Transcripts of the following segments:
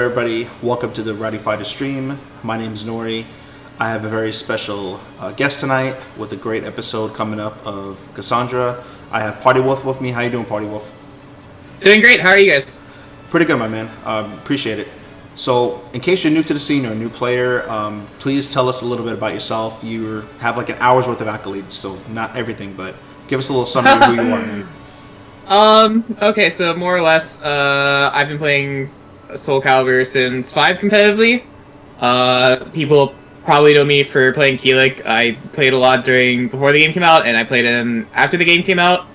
Everybody, welcome to the Rowdy Fighter stream. My name is Nori. I have a very special guest tonight with a great episode coming up of Cassandra. I have Party Wolf with me. How you doing, Party Wolf? Doing great. How are you guys? Pretty good, my man. Appreciate it. So, in case you're new to the scene or a new player, please tell us a little bit about yourself. You have like an hour's worth of accolades, so not everything, but give us a little summary of who you are, man. Okay, so more or less, I've been playing Soul Calibur since 5 competitively. People probably know me for playing Keelik. I played a lot before the game came out, and I played him after the game came out.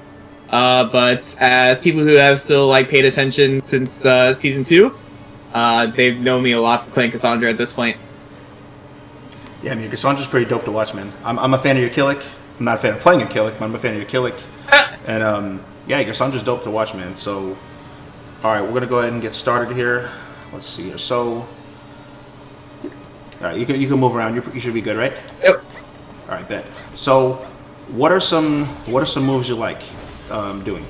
But as people who have still paid attention since season 2, they've known me a lot for playing Cassandra at this point. Yeah, I mean, Cassandra's pretty dope to watch, man. I'm a fan of your Keelik. I'm not a fan of playing a Keelik, but I'm a fan of your Keelik. And yeah, Cassandra's dope to watch, man. So, all right, we're gonna go ahead and get started here. Let's see here. So, all right, you can move around. You should be good, right? Yep. All right, bet. So, what are some moves you like doing?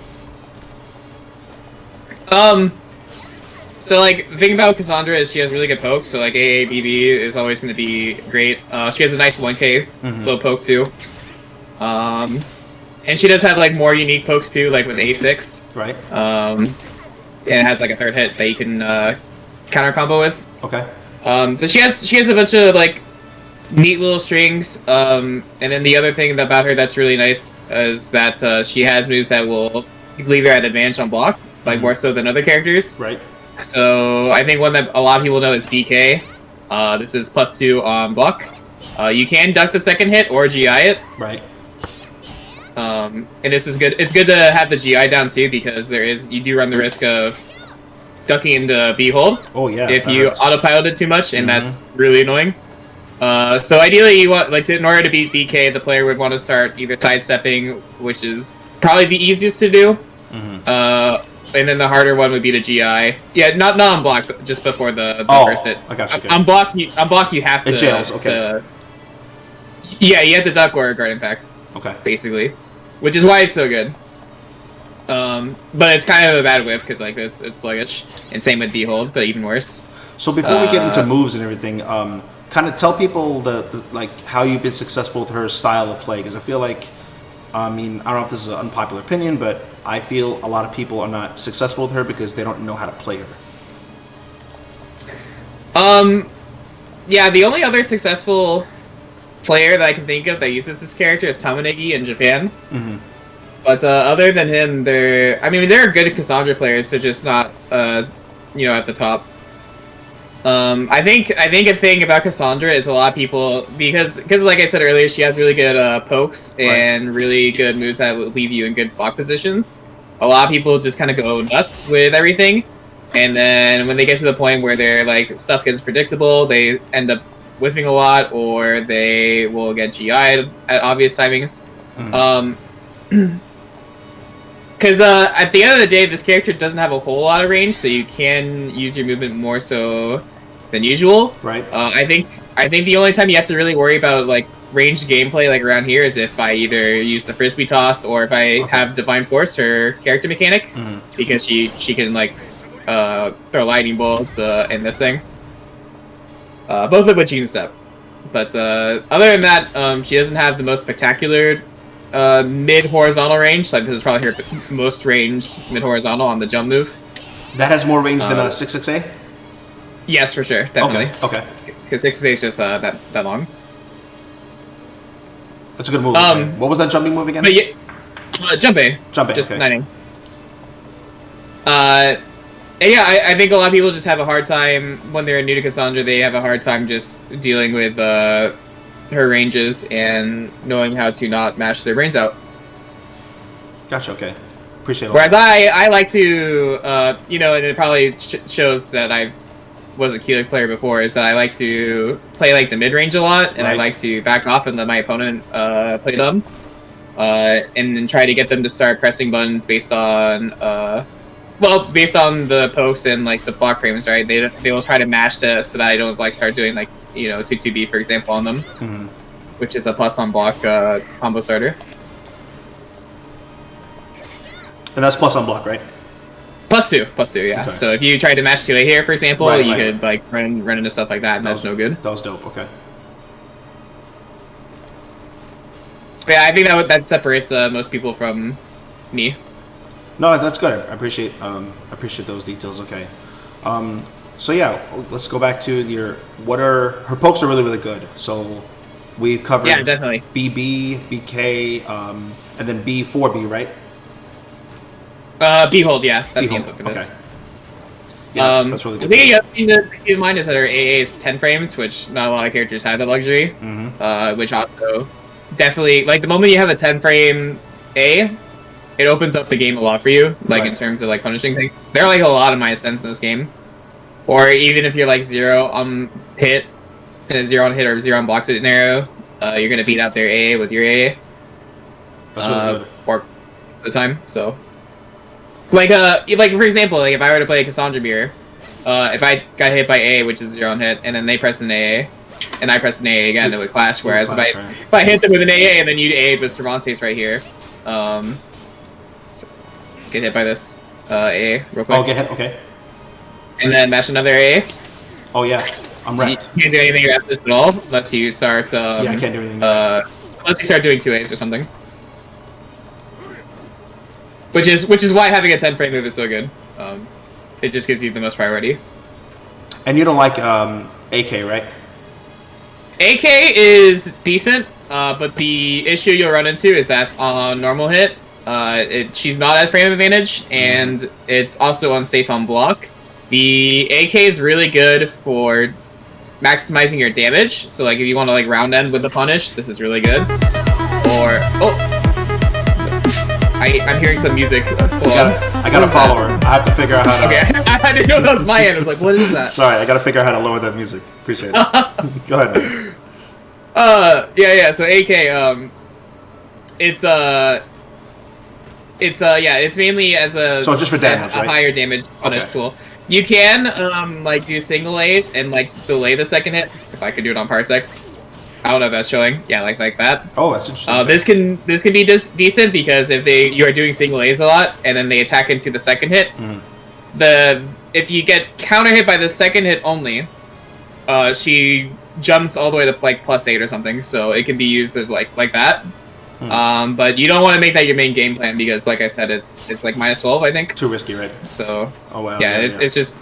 So the thing about Cassandra is she has really good pokes. So AABB is always going to be great. She has a nice 1K low poke too. And she does have more unique pokes too, like with A6. Right. And it has a third hit that you can counter combo with. Okay. But she has a bunch of neat little strings. And then the other thing about her that's really nice is that she has moves that will leave her at advantage on block, more so than other characters. Right. So I think one that a lot of people know is BK. This is +2 on block. You can duck the second hit or GI it. Right. And this is good. It's good to have the GI down too, because you do run the risk of ducking into B hold. Oh yeah. If you autopilot it too much, and that's really annoying. So ideally, you want in order to beat BK, the player would want to start either sidestepping, which is probably the easiest to do. And then the harder one would be the GI. Yeah, not on block, but just before the first hit. I got you. On block, you have to. It jails. Okay. Yeah, you have to duck or guard impact. Okay. Basically, which is why it's so good. But it's kind of a bad whiff because it's sluggish, and same with B-hold, but even worse. So before we get into moves and everything, kind of tell people the how you've been successful with her style of play, because I feel I don't know if this is an unpopular opinion, but I feel a lot of people are not successful with her because they don't know how to play her. Yeah, the only other successful player that I can think of that uses this character is Tamanegi in Japan. But other than him, there are good Cassandra players, they're just not at the top. I think a thing about Cassandra is a lot of people, because like I said earlier, she has really good pokes and really good moves that will leave you in good block positions. A lot of people just kind of go nuts with everything, and then when they get to the point where their stuff gets predictable, they end up whiffing a lot, or they will get GI'd at obvious timings. Because at the end of the day, this character doesn't have a whole lot of range, so you can use your movement more so than usual. Right. I think the only time you have to really worry about ranged gameplay around here is if I either use the frisbee toss or if I have Divine Force, her character mechanic, because she can throw lightning bolts in this thing. Both of which you can step. But other than that, she doesn't have the most spectacular mid horizontal range. This is probably her most ranged mid horizontal on the jump move. That has more range than a 6-6A? Yes, for sure, definitely. Okay. Because 6-6A is just that long. That's a good move. What was that jumping move again? But yeah, jump A. Jump A, just okay. 9A. And yeah, I think a lot of people just have a hard time, when they're new to Cassandra, they have a hard time just dealing with her ranges and knowing how to not mash their brains out. Gotcha, okay. Appreciate it. Whereas I like to, and it probably shows that I was a Keelik player before, is that I like to play the mid-range a lot, and I like to back off and let my opponent play dumb. And then try to get them to start pressing buttons based on based on the pokes and the block frames, right? They will try to mash so that I don't start doing 2-2B, for example, on them, which is a plus on block combo starter. And that's plus on block, right? +2, yeah. Okay. So if you tried to match 2A here, for example, Right, you right. could like run into stuff like that, and that's no good. That was dope. Okay. But yeah, I think that separates most people from me. No, that's good. I appreciate those details. Okay. So yeah, let's go back to her pokes are really, really good. So we've covered definitely BB, BK, and then B4B, right? Behold, yeah, that's the Behold, input for this. okay. Yeah, that's really good. I think the other thing to keep in mind is that our AA is 10 frames, which not a lot of characters have the luxury. Which also definitely, like, the moment you have a 10 frame A, it opens up the game a lot for you, like, in terms of, like, punishing things. There are, like, a lot of -10s in this game. Or even if you're, like, 0 on hit, in a 0 on hit or 0 on block scenario, you're going to beat out their AA with your AA. That's really good. Or the time, so... Like for example, like if I were to play a Cassandra mirror, if I got hit by A, which is 0 on hit, and then they press an AA, and I press an AA again, it would clash. Whereas if I hit them with an AA and then you AA with Cervantes right here, so get hit by this AA real quick. Oh, get hit. Okay. And then match another AA. Oh yeah, I'm wrecked. You can't do anything after this at all unless you start. Yeah, I can't do anything. Unless you start doing 2As or something. Which is why having a 10 frame move is so good. It just gives you the most priority. And you don't like AK, right? AK is decent, but the issue you'll run into is that's on normal hit. She's not at frame advantage, and it's also unsafe on block. The AK is really good for maximizing your damage. So like if you want to like round end with the punish, this is really good. Or I'm hearing some music. I gotta follow her. I have to figure out how to... Okay, I didn't know that was my end. I was like, what is that? Sorry, I gotta figure out how to lower that music. Appreciate it. Go ahead, man. Yeah, so AK, it's mainly as a... So just for damage, right? A higher damage punish tool. You can, like, do single A's and, like, delay the second hit, if I could do it on Parsec. I don't know if that's showing. Yeah, like that. Oh, that's interesting. This can be decent because if you are doing single A's a lot and then they attack into the second hit, if you get counter hit by the second hit only, she jumps all the way to like +8 or something. So it can be used as like that. But you don't want to make that your main game plan because, like I said, it's like -12, I think. Too risky, right? So oh wow. Yeah, it's just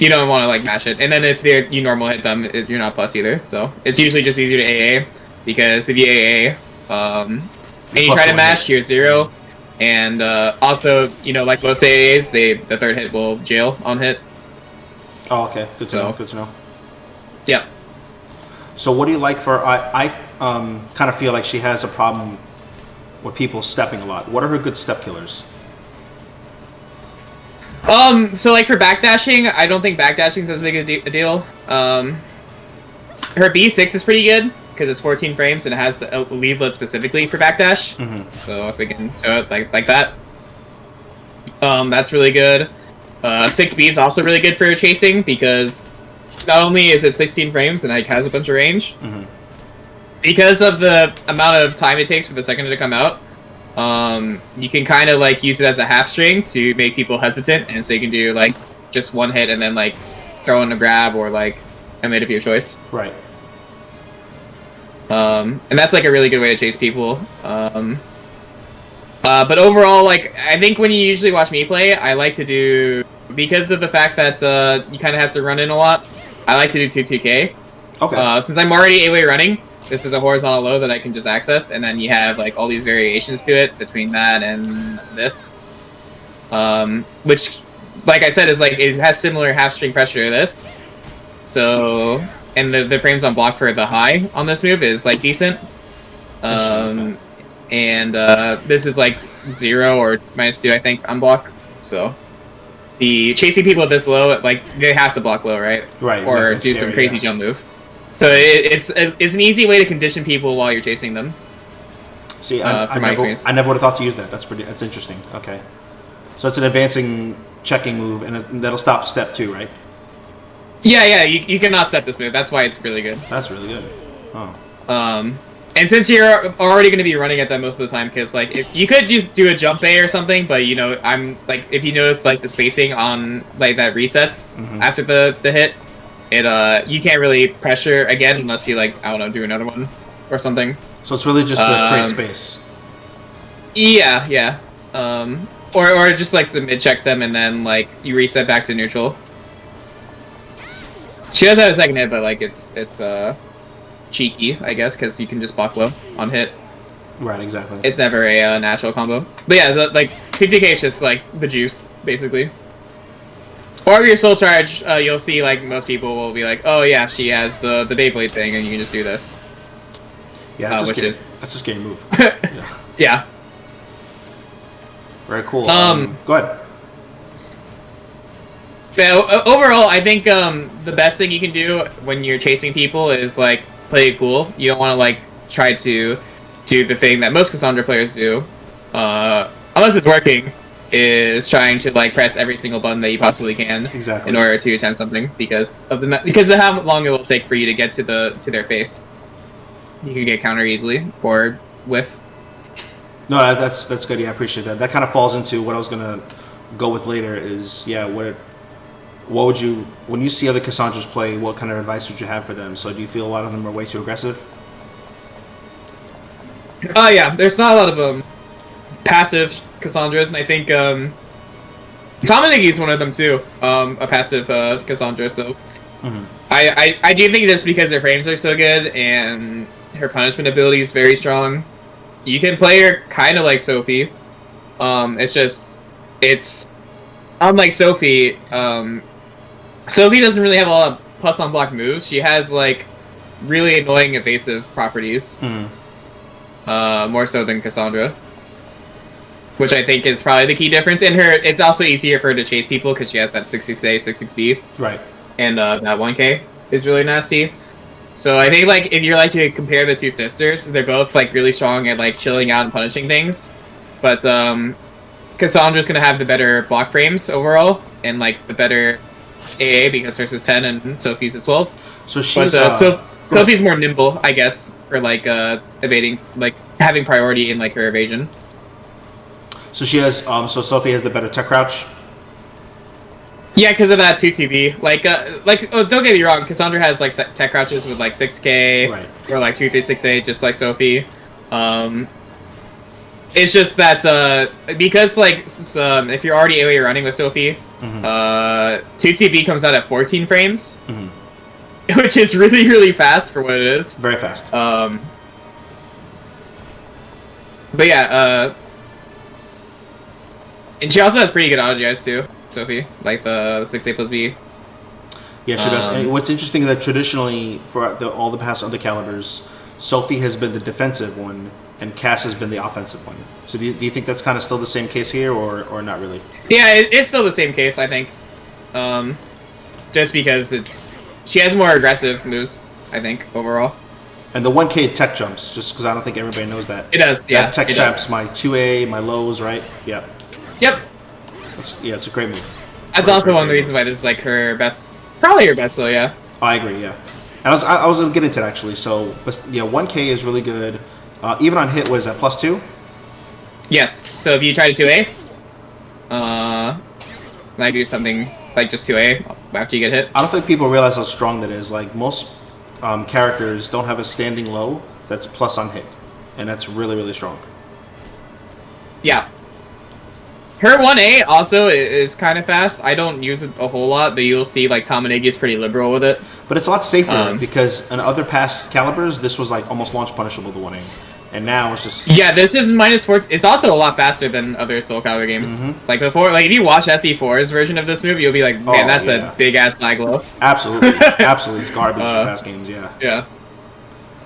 you don't want to like mash it, and then if you normal hit them, you're not plus either. So it's usually just easier to AA because if you AA and you try to mash, you're 0, and also like most AAs, the third hit will jail on hit. Oh, okay. Good to know. Good to know. Yep. So what do you like for... I kind of feel like she has a problem with people stepping a lot. What are her good step killers? So like for backdashing, I don't think backdashing is as big a deal. Her B6 is pretty good because it's 14 frames and it has the leaflet specifically for backdash. So if we can show it like that, that's really good. 6B is also really good for chasing because not only is it 16 frames and it has a bunch of range, because of the amount of time it takes for the second to come out. You can kind of like use it as a half string to make people hesitant, and so you can do like just one hit and then like throw in a grab or like emit of your choice. Right. And that's like a really good way to chase people. But overall, like I think when you usually watch me play, I like to do, because of the fact that you kind of have to run in a lot, I like to do 2-2K. Okay. Since I'm already A-way running, this is a horizontal low that I can just access, and then you have like all these variations to it between that and this, which, like I said, is like it has similar half string pressure to this. So, and the frames on block for the high on this move is like decent, and this is like 0 or -2, I think, on block. So, the chasing people at this low, like they have to block low, right? Right. Or exactly. do some crazy jump move. So it's an easy way to condition people while you're chasing them. See, I never would have thought to use that. That's interesting. Okay, so it's an advancing checking move, and that'll stop step 2, right? Yeah. You cannot step this move. That's why it's really good. That's really good. Oh. And since you're already going to be running at that most of the time, because like if you could just do a jump A or something, but you know I'm like if you notice like the spacing on like that resets after the hit, it you can't really pressure again unless you like I don't know do another one or something. So it's really just to create space. Yeah, yeah. Or just like the mid check them and then like you reset back to neutral. She does have a second hit, but like it's cheeky, I guess, because you can just block low on hit. Right, exactly. It's never a natural combo. But yeah, like CTK is just like the juice, basically. Or your soul charge, you'll see like most people will be like, oh yeah, she has the Beyblade thing, and you can just do this. Yeah, that's a scary move. Yeah. Yeah. Very cool. Go ahead. So overall, I think the best thing you can do when you're chasing people is like play it cool. You don't want to like try to do the thing that most Cassandra players do, unless it's working, is trying to like press every single button that you possibly can in order to attempt something because of how long it will take for you to get to their face. You can get counter easily or whiff. No, that's good. Yeah, I appreciate that. That kind of falls into what I was gonna go with later. Is what would you, when you see other Cassandras play, what kind of advice would you have for them? So do you feel a lot of them are way too aggressive? Yeah, there's not a lot of passive Cassandras, and I think Tomanigi is one of them too, a passive Cassandra, so I do think just because her frames are so good and her punishment ability is very strong, you can play her kind of like Sophie. It's unlike Sophie, Sophie doesn't really have a lot of plus on block moves. She has like really annoying evasive properties, more so than Cassandra, which I think is probably the key difference. In her, it's also easier for her to chase people because she has that 66A, 66B, right? And that 1K is really nasty. So I think like if you're like to compare the two sisters, they're both like really strong at like chilling out and punishing things, but Cassandra's gonna have the better block frames overall and like the better AA because hers is 10 and Sophie's is 12. So she's Sophie's more nimble, I guess, for like evading, like having priority in like her evasion. So she has so Sophie has the better tech crouch. Yeah, because of that 2TB. Don't get me wrong, Cassandra has like tech crouches with like 6K or like 2368, just like Sophie. It's just that because like if you're already AoE running with Sophie, 2TB comes out at 14 frames, which is really really fast for what it is. Very fast. But yeah, and she also has pretty good auto GIs too, Sophie, like the 6A plus B. Yeah, she does. And what's interesting is that traditionally, for all the past other calibers, Sophie has been the defensive one, and Cass has been the offensive one. So do you think that's kind of still the same case here, or not really? Yeah, it's still the same case, I think. Just because she has more aggressive moves, I think, overall. And the 1K tech jumps, just because I don't think everybody knows that. It does, yeah. That tech jumps my 2A, my lows, right? Yeah. Yep. It's a great move. That's also one of the reasons why this is like her best, probably her best though, yeah. I agree, yeah. And I was going to get into that actually. So, yeah, 1K is really good. Even on hit, what is that, +2? Yes. So if you try to 2A, like do something like just 2A after you get hit. I don't think people realize how strong that is. Like most characters don't have a standing low that's plus on hit, and that's really really strong. Yeah. Her 1A also is kind of fast. I don't use it a whole lot, but you'll see like Tomanigi is pretty liberal with it. But it's a lot safer because in other past calibers, this was like almost launch punishable, the 1A. And now it's just... Yeah, this is -4. It's also a lot faster than other Soul Calibur games. Like before, like if you watch SE4's version of this movie, you'll be like, man, that's a big-ass lag low. Absolutely. Absolutely. It's garbage in past games, yeah. Yeah.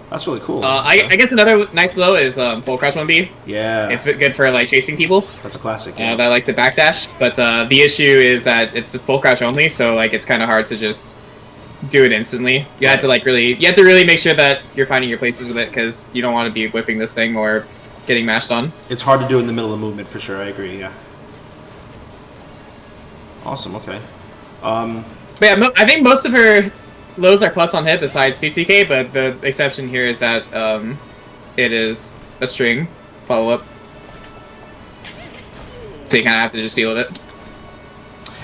That's really cool. I guess another nice low is Full Crouch 1B. Yeah. It's good for like chasing people. That's a classic. Yeah. That like to backdash, but the issue is that it's Full Crouch only, so like it's kind of hard to just do it instantly. You have to like really make sure that you're finding your places with it because you don't want to be whipping this thing or getting mashed on. It's hard to do in the middle of movement for sure. I agree. Yeah. Awesome. Okay. But yeah, I think most of her lows are plus on hit besides 2TK, but the exception here is that it is a string follow-up. So you kind of have to just deal with it.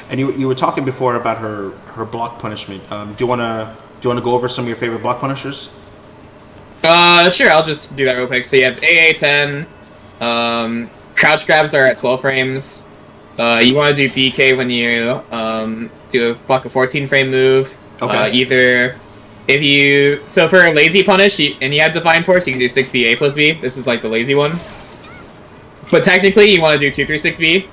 And you were talking before about her block punishment. Do you wanna go over some of your favorite block punishers? Sure. I'll just do that real quick. So you have AA 10. Crouch grabs are at 12 frames. You want to do BK when you do a block a 14 frame move. Okay. Either if you for a lazy punish and you have Divine Force, you can do 6B A plus B. This is like the lazy one. But technically, you want to do 236B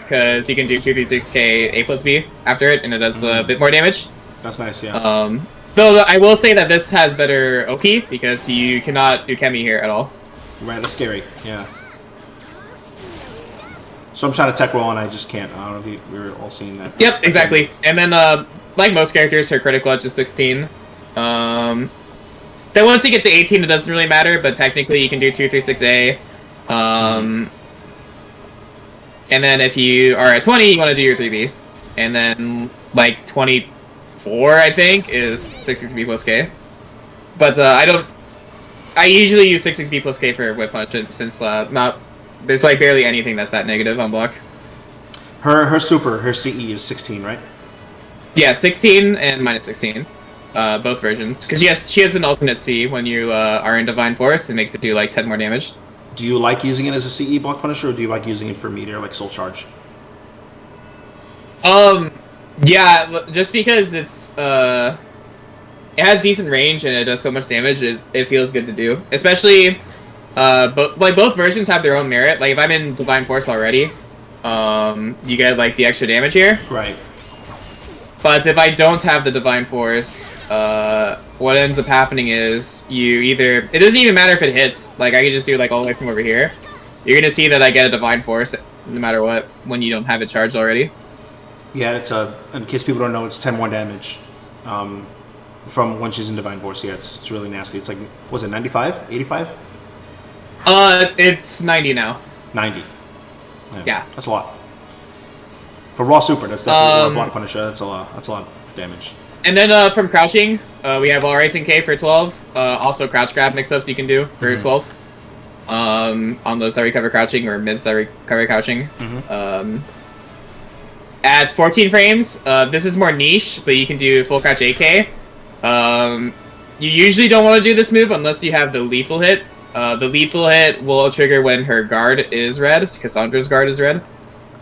because you can do 236K A plus B after it, and it does a bit more damage. That's nice, yeah. Though I will say that this has better Oki because you cannot do Kemi here at all. Right, that's scary. Yeah. So I'm trying to tech roll and I just can't. I don't know if we were all seeing that. Yep, exactly. And then, like most characters, her critical edge is 16. Then once you get to 18, it doesn't really matter, but technically you can do 236A. And then if you are at 20, you want to do your 3B. And then, like, 24, I think, is 6B plus K. But I usually use 6B plus K for whip punch since there's like barely anything that's that negative on block. Her CE is 16, right? Yeah, 16 and minus 16. Both versions. Because she has an alternate C when you are in Divine Force. It makes it do like 10 more damage. Do you like using it as a CE block punisher, or do you like using it for meter, like Soul Charge? Yeah, just because it has decent range and it does so much damage, it feels good to do. Especially, both versions have their own merit. Like, if I'm in Divine Force already, you get, like, the extra damage here. Right. But if I don't have the Divine Force, what ends up happening is it doesn't even matter if it hits. Like, I can just do, like, all the way from over here. You're gonna see that I get a Divine Force no matter what when you don't have it charged already. Yeah, it's in case people don't know, it's 10 more damage from when she's in Divine Force. Yeah, it's really nasty. It's like, was it 95? 85? It's 90 now. 90. Yeah. That's a lot. For raw super, that's definitely a block punisher. That's a lot of damage. And then from crouching, we have all rising K for 12. Also crouch grab mix-ups you can do for 12. On those that recover crouching or mids that recover crouching. At 14 frames, this is more niche, but you can do full crouch AK. You usually don't want to do this move unless you have the lethal hit. The lethal hit will trigger when her guard is red. Cassandra's guard is red.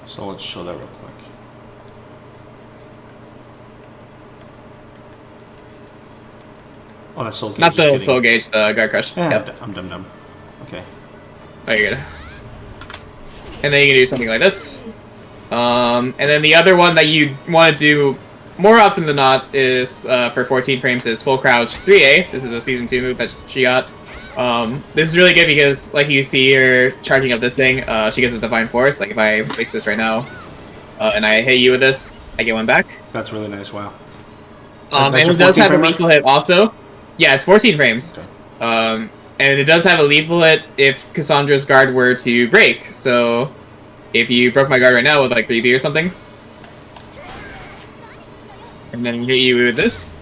So let's show that real quick. Oh, that's Soul Gauge. Not the Soul Gauge, the guard crush. Yeah, yep. I'm dumb. Okay. Oh, you're good. And then you can do something like this. And then the other one that you want to do more often than not is, for 14 frames, is full crouch 3A. This is a Season 2 move that she got. This is really good because, like, you see her charging up this thing, she gets a Divine Force. Like, if I place this right now, and I hit you with this, I get one back. That's really nice, wow. And it does have a lethal hit also. Yeah, it's 14 frames. Okay. And it does have a lethal hit if Cassandra's guard were to break. So, if you broke my guard right now with, like, 3B or something, and then hit you with this.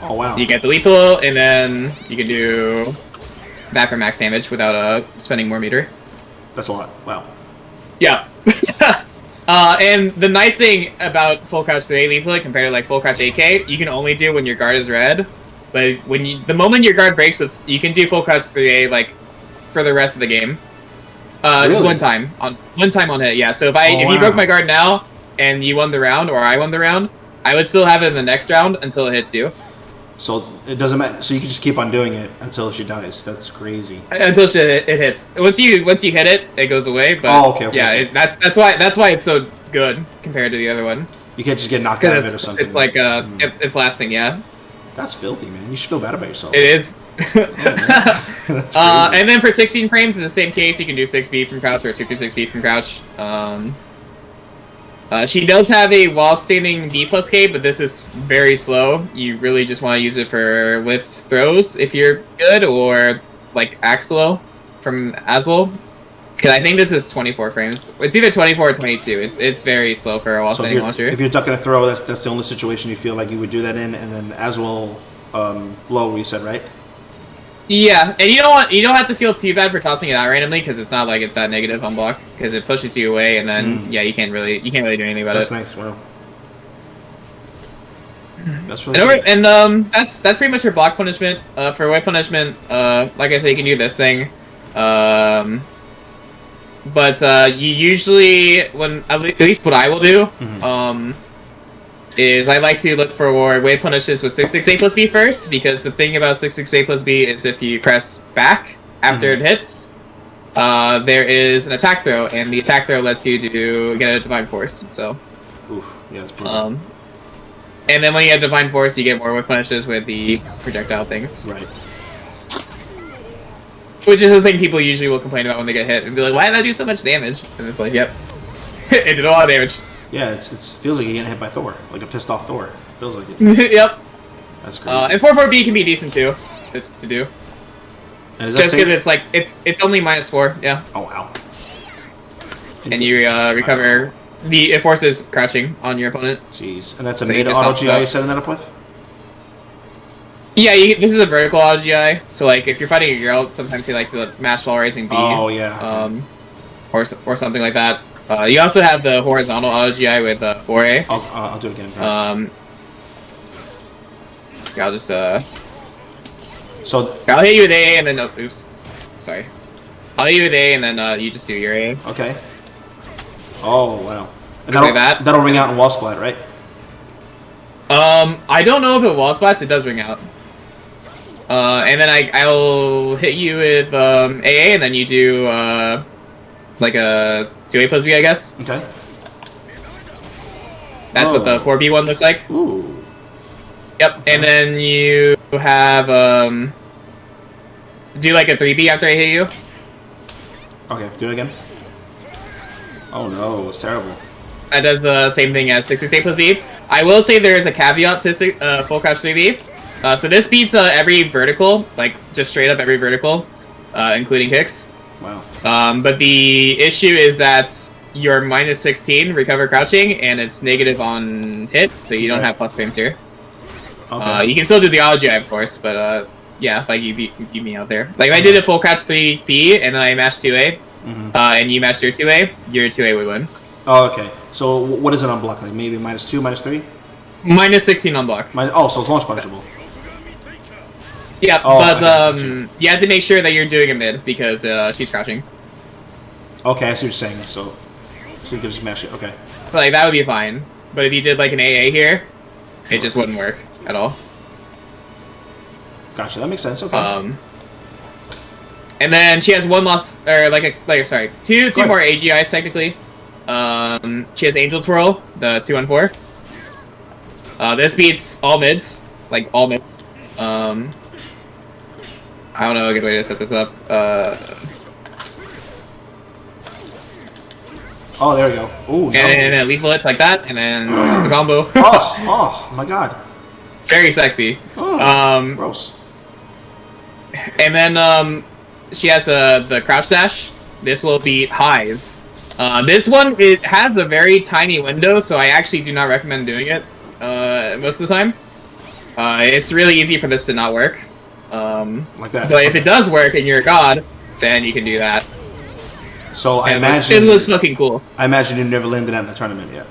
Oh, wow. You get the lethal, and then you can do that for max damage without spending more meter. That's a lot. Wow. Yeah. And the nice thing about full crouch 3A lethal compared to like full crouch AK, you can only do when your guard is red. But when the moment your guard breaks, you can do full crouch 3A like for the rest of the game. Really? One time on hit. Yeah. So if you broke my guard now and you won the round, or I won the round, I would still have it in the next round until it hits you. So it doesn't matter. So you can just keep on doing it until she dies. That's crazy. Until it hits. Once you hit it, it goes away. But okay. Yeah, that's why it's so good compared to the other one. You can't just get knocked out of it or something. It's like it's lasting. Yeah. That's filthy, man. You should feel bad about yourself. It is. That's crazy. And then for 16 frames, in the same case, you can do 6B from crouch or 226B from crouch. She does have a wall standing B plus K, but this is very slow. You really just want to use it for lift throws if you're good, or like Axlo from Aswell. Because I think this is 24 frames. It's either 24 or 22. It's very slow for a wall standing launcher. If you're ducking a throw, that's the only situation you feel like you would do that in, and then Aswell low, you said, right? Yeah, and you don't have to feel too bad for tossing it out randomly because it's not like it's that negative on block because it pushes you away and then yeah you can't really do anything about That's it. nice. Wow. That's really And that's pretty much your block punishment. For white punishment, like I said, you can do this thing. But you usually at least what I will do is I like to look for wave punishes with 668 plus B first, because the thing about 668 plus B is if you press back after it hits, there is an attack throw, and the attack throw lets you get a divine force. So, oof, yeah, it's brutal. And then when you have divine force, you get more wave punishes with the projectile things. Right. Which is the thing people usually will complain about when they get hit and be like, "Why did that do so much damage?" And it's like, "Yep, it did a lot of damage." Yeah, it feels like you're getting hit by Thor, like a pissed off Thor. Feels like it. Yep. That's crazy. And 4/4B can be decent too, to do. And is that just because it's like it's only -4, yeah. Oh wow. And you recover. It forces crouching on your opponent. Jeez, and that's a So mid auto GI you're setting that up with? Yeah, this is a vertical auto GI. So like if you're fighting a girl, sometimes you like to mash while raising B. Oh yeah. Or something like that. You also have the horizontal auto GI with 4A. I'll do it again. I'll just So I'll hit you with A and then oops, sorry. I'll hit you with A and then you just do your A. okay. Oh wow. And Like that. That'll ring out in wall splat, right? I don't know if it wall spots. It does ring out. And then I'll hit you with AA, and then you do like a 2A plus B, I guess. Okay. That's what the 4B one looks like. Ooh. Yep. Okay. And then you have do like a 3B after I hit you. Okay, do it again. Oh no, it's terrible. That does the same thing as 68 plus B. I will say there is a caveat to full crouch 3B. So this beats every vertical, like just straight up every vertical, including kicks. Wow. But the issue is that you're -16 recover crouching, and it's negative on hit, so you don't have plus frames here. Okay. You can still do the auto GI, of course, but yeah, like you beat me out there. Like if I did a full crouch 3B and then I mashed 2A, and you mashed your 2A would win. Oh, okay. So what is it on block? Like maybe -2, -3? -16 on block. Oh, so it's launch punishable. Yeah, Oh, but you have to make sure that you're doing a mid because she's crouching. Okay, I see what you're saying. So you can just mash it. Okay. So, like that would be fine. But if you did like an AA here, it just wouldn't work at all. Gotcha. That makes sense. Okay. And then she has one loss, or two more AGIs technically. She has Angel Twirl, the 2-on-4. This beats all mids, like all mids. I don't know a good way to set this up. Oh, there we go. Ooh, no. And then lethal hits like that, and then the combo. oh my god. Very sexy. Oh, gross. And then she has the crouch dash. This will beat highs. This one, it has a very tiny window, so I actually do not recommend doing it most of the time. It's really easy for this to not work. Like that. But if it does work and you're a god, then you can do that. So I And imagine it looks fucking cool. I imagine you never landed that in a tournament yet.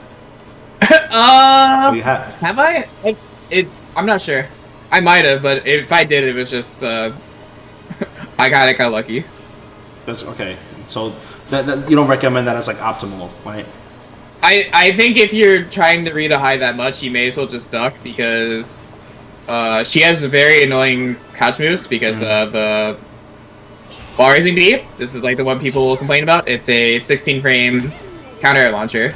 Oh, you have. Have I? I'm not sure. I might have, but if I did, it was just I got lucky. That's okay. So that you don't recommend that as like optimal, right? I think if you're trying to read a high that much, you may as well just duck because she has very annoying couch moves because the ball raising B. This is like the one people will complain about. It's a 16 frame counter air launcher,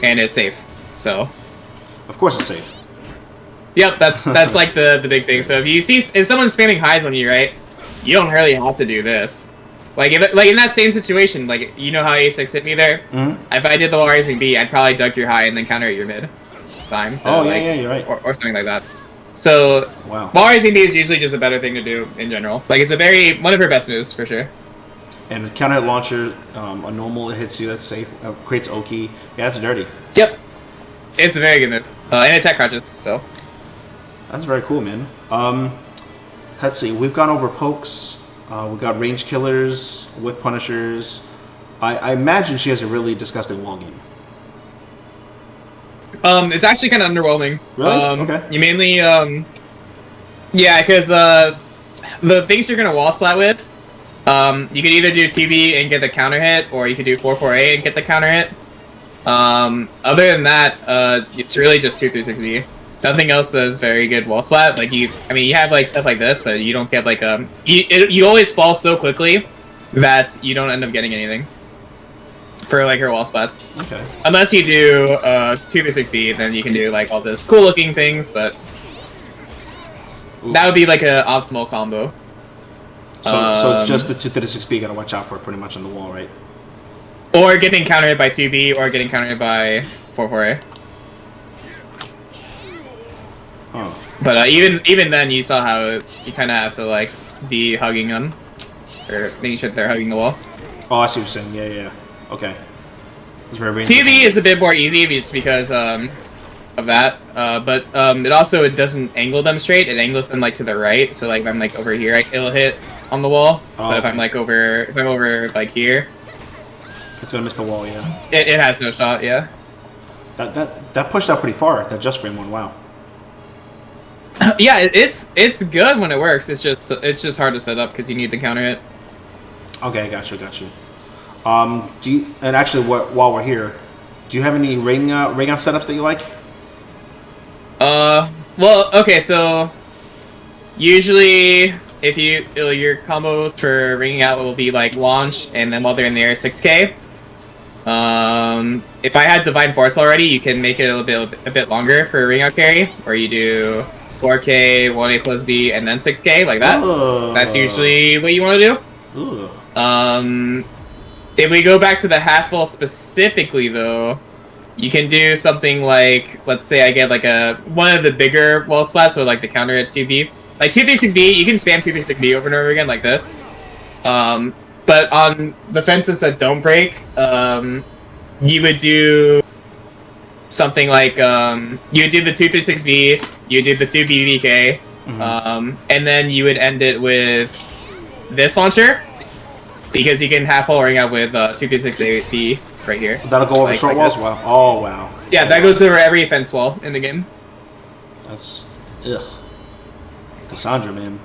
and it's safe. So, of course it's safe. Yep, that's like the big thing. So if someone's spamming highs on you, right, you don't really have to do this. Like in that same situation, like you know how A6 hit me there. If I did the wall raising B, I'd probably duck your high and then counter your mid. Time. To, yeah, you're right. Or something like that. So wow. Wall raising B is usually just a better thing to do in general. Like it's one of her best moves for sure. And counter launcher, a normal it hits you. That's safe. Creates Oki. Yeah, it's dirty. Yep. It's a very good move. And it tech crouches. So. That's very cool, man. let's see. We've gone over pokes. We've got range killers with punishers. I imagine she has a really disgusting wall game. It's actually kind of underwhelming. Really? Okay. You mainly, yeah, because the things you're gonna wall splat with, you could either do 2B and get the counter hit, or you could do 4-4A and get the counter hit. Other than that, it's really just 2 through 6B. Nothing else is very good wall splat. Like you have like stuff like this, but you don't get like you always fall so quickly that you don't end up getting anything for like her wall splats. Okay. Unless you do 2 through 6B, then you can do like all this cool looking things, but that would be like an optimal combo. So it's just the 2 through 6B you gotta watch out for pretty much on the wall, right? Or getting countered by 2B, or getting countered by 4-4A. Oh. But even then, you saw how you kind of have to like be hugging them, or making sure that they're hugging the wall. Oh, I see what you're saying. Yeah. Okay. It's very 2B is a bit more easy just because of that. But it doesn't angle them straight. It angles them like to the right. So like if I'm like over here, it'll hit on the wall. Oh, but if I'm over like here, it's gonna miss the wall. Yeah. It has no shot. Yeah. That pushed out pretty far. That just frame one. Wow. Yeah, it's good when it works. It's just hard to set up because you need the counter hit. Okay, got you. And actually, while we're here, do you have any ring out setups that you like? Well, okay, so usually if your combos for ringing out will be like launch, and then while they're in the air 6K. If I had Divine Force already, you can make it a bit longer for ring out carry, or you do 4K, 1A plus B, and then 6K, like that. That's usually what you want to do. If we go back to the half wall specifically, though, you can do something like, let's say I get like one of the bigger wall splats, so like the counter at 2B. Like 2 through 6B, you can spam 2 through 6B over and over again like this. But on the fences that don't break, you would do something like, you would do the 2 through 6B, you would do the 2B VK, and then you would end it with this launcher, because you can half wall ring out with 2 through 6B right here. That'll go over short walls? Wow. Oh, wow. Yeah, that goes over every fence wall in the game. That's... ugh. Cassandra, man.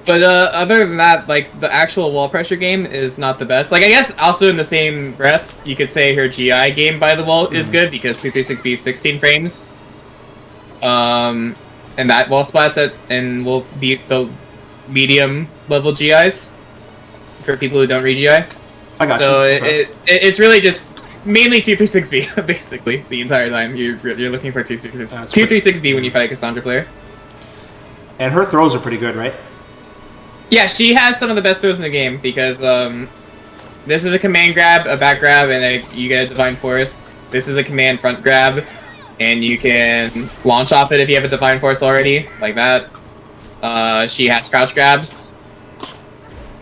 But other than that, like, the actual wall pressure game is not the best. Like, I guess also in the same breath, you could say her GI game by the wall is good, because 2 through 6B is 16 frames. And that wall splats and will beat the medium level GIs for people who don't read GI. I got so you. Okay. It's really just mainly 2 through 6B, basically, the entire time. You're looking for 2 through 6B when you fight a Cassandra player. And her throws are pretty good, right? Yeah, she has some of the best throws in the game, because this is a command grab, a back grab, and you get a Divine Force. This is a command front grab, and you can launch off it if you have a Divine Force already, like that. She has crouch grabs.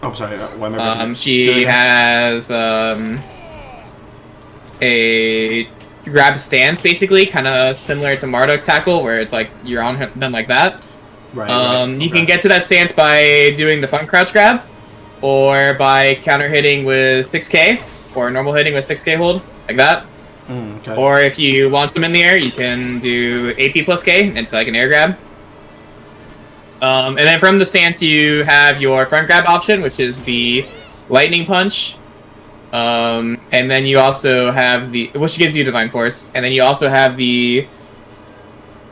Oh, sorry. Why am I she has a grab stance, basically, kind of similar to Marduk tackle, where it's like you're on them like that. Right. You can get to that stance by doing the front crouch grab, or by counter hitting with 6K, or normal hitting with 6K hold, like that. Okay. Or if you launch them in the air, you can do AP plus K, and it's like an air grab. And then from the stance, you have your front grab option, which is the lightning punch. And then you also have which gives you Divine Force. And then you also have the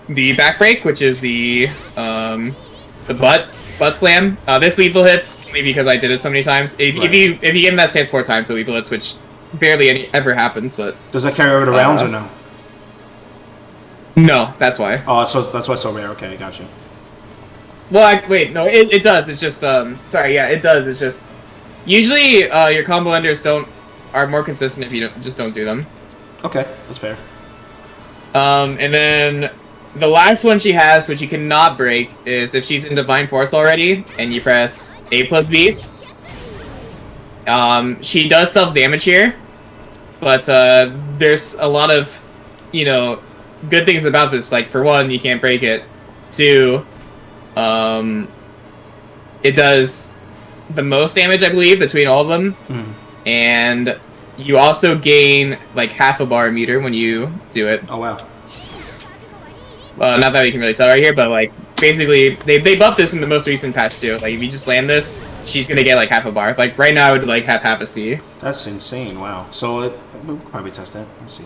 back break, which is the butt slam. This lethal hits only because I did it so many times. If you get in that stance 4 times, it lethal hits, which barely ever happens. But does that carry over to rounds or no? No, that's why. Oh, so that's why it's so rare. Okay, gotcha. Well, wait, no, it does. It's just sorry, yeah, it does. It's just usually your combo enders are more consistent if you just don't do them. Okay, that's fair. And then the last one she has, which you cannot break, is if she's in Divine Force already and you press A plus B. She does self-damage here, but there's a lot of, good things about this. Like, for one, you can't break it. 2, it does the most damage, I believe, between all of them. And you also gain like half a bar meter when you do it. Oh wow. Well, not that we can really tell right here, but like basically they buffed this in the most recent patch too. Like if you just land this, she's gonna get like half a bar. Like right now, I would like have half a C. That's insane. Wow. So we'll probably test that. Let's see.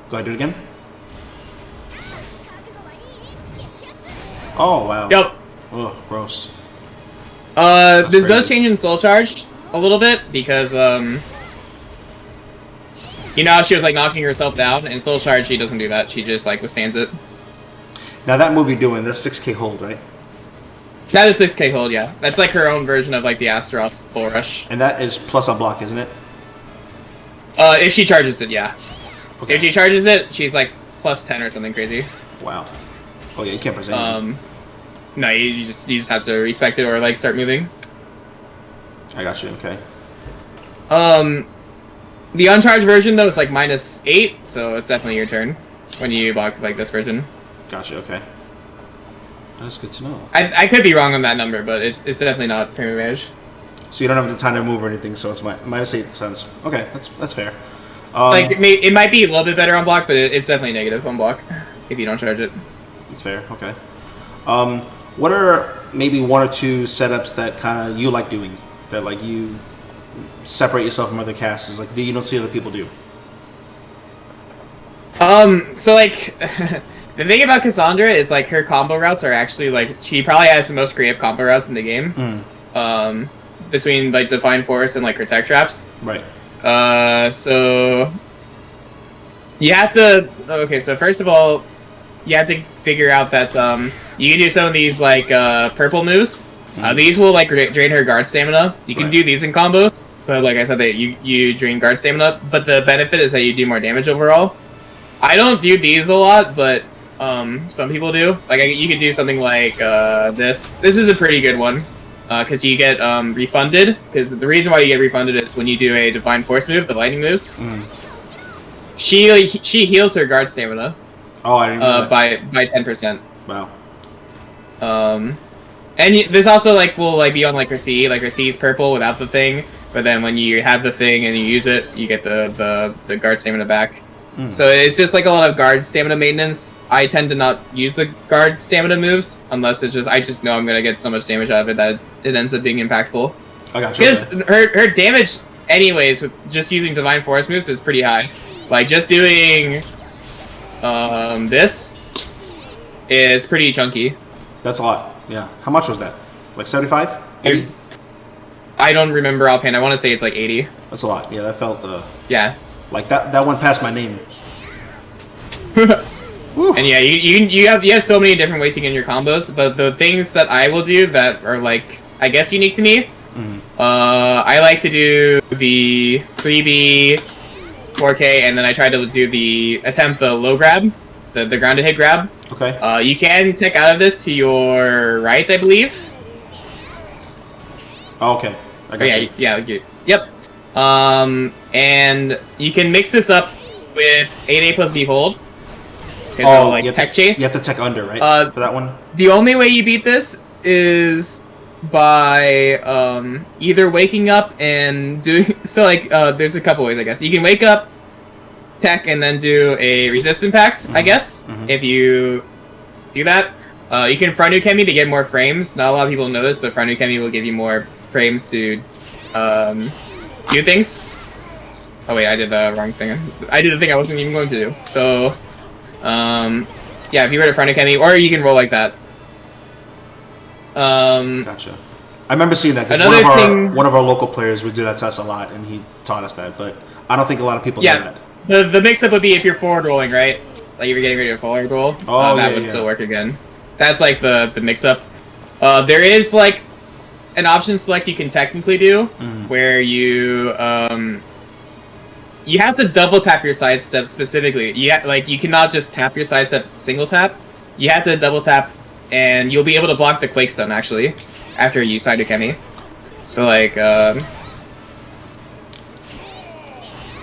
Go ahead, do it again. Oh wow. Yep. Ugh, gross. This does change in Soul Charge a little bit because you know how she was like knocking herself down in Soul Charge. She doesn't do that. She just like withstands it. Now that move you're doing, that's 6k hold, right? That is 6k hold, yeah. That's like her own version of like the Astaroth Full Rush. And that is plus on block, isn't it? If she charges it, yeah. Okay. If she charges it, she's like plus 10 or something crazy. Wow. Oh yeah, you can't press anything. No, you just have to respect it or like start moving. I got you. Okay. The uncharged version though is like -8, so it's definitely your turn when you block like this version. Gotcha. Okay. That's good to know. I could be wrong on that number, but it's definitely not premium advantage. So you don't have the time to move or anything, so it's -8 cents. Okay, that's fair. Like it might be a little bit better on block, but it's definitely negative on block if you don't charge it. That's fair. Okay. What are maybe one or two setups that kind of you like doing that like you separate yourself from other casters like that you don't see other people do? So like the thing about Cassandra is like her combo routes are actually like she probably has the most creative combo routes in the game. Between like Divine Force and like her tech traps. Right. So you have to. Okay, so first of all, you have to figure out that you can do some of these like purple moves. These will like drain her guard stamina. You can do these in combos, but like I said, you drain guard stamina. But the benefit is that you do more damage overall. I don't do these a lot, but some people do. Like you could do something like this. This is a pretty good one. Because you get refunded. Because the reason why you get refunded is when you do a Divine Force move, the lightning moves. She heals her guard stamina. Oh, I didn't know that. by 10%. Wow. And this also like will like be on like her C. Like her C is purple without the thing, but then when you have the thing and you use it, you get the guard stamina back. So it's just like a lot of guard stamina maintenance. I tend to not use the guard stamina moves unless it's just I just know I'm gonna get so much damage out of it that it ends up being impactful. I got you. Because her damage, anyways, with just using Divine Force moves is pretty high. Like just doing this is pretty chunky. That's a lot. Yeah. How much was that? Like 75? 80? I don't remember offhand. I want to say it's like 80. That's a lot. Yeah, that felt Yeah. like that went past my name. And yeah, you have so many different ways to get in your combos, but the things that I will do that are like I guess unique to me, I like to do the 3B 4K, and then I try to do the low grab, the grounded hit grab. Okay. You can tech out of this to your right, I believe. Oh, okay. I got you. Yep. And you can mix this up with 8A plus B hold. Oh, like tech chase. You have to tech under, right? For that one? The only way you beat this is by either waking up and doing... So, like, there's a couple ways, I guess. You can wake up, tech, and then do a resist impact, I guess, if you do that. You can front Ukemi to get more frames. Not a lot of people know this, but front Ukemi will give you more frames to do things. Oh wait, I did the wrong thing. I did the thing I wasn't even going to do. So, yeah, if you were to front Ukemi, or you can roll like that. Gotcha. I remember seeing that because one of our local players would do that to us a lot, and he taught us that. But I don't think a lot of people know that. The mix-up would be if you're forward rolling, right? Like if you're getting ready to forward roll, that would still work again. That's like the mix-up. There is like an option select you can technically do where you have to double tap your sidestep specifically. You cannot just tap your sidestep single tap. You have to double tap, and you'll be able to block the Quake Stun actually after you side Ukemi. So like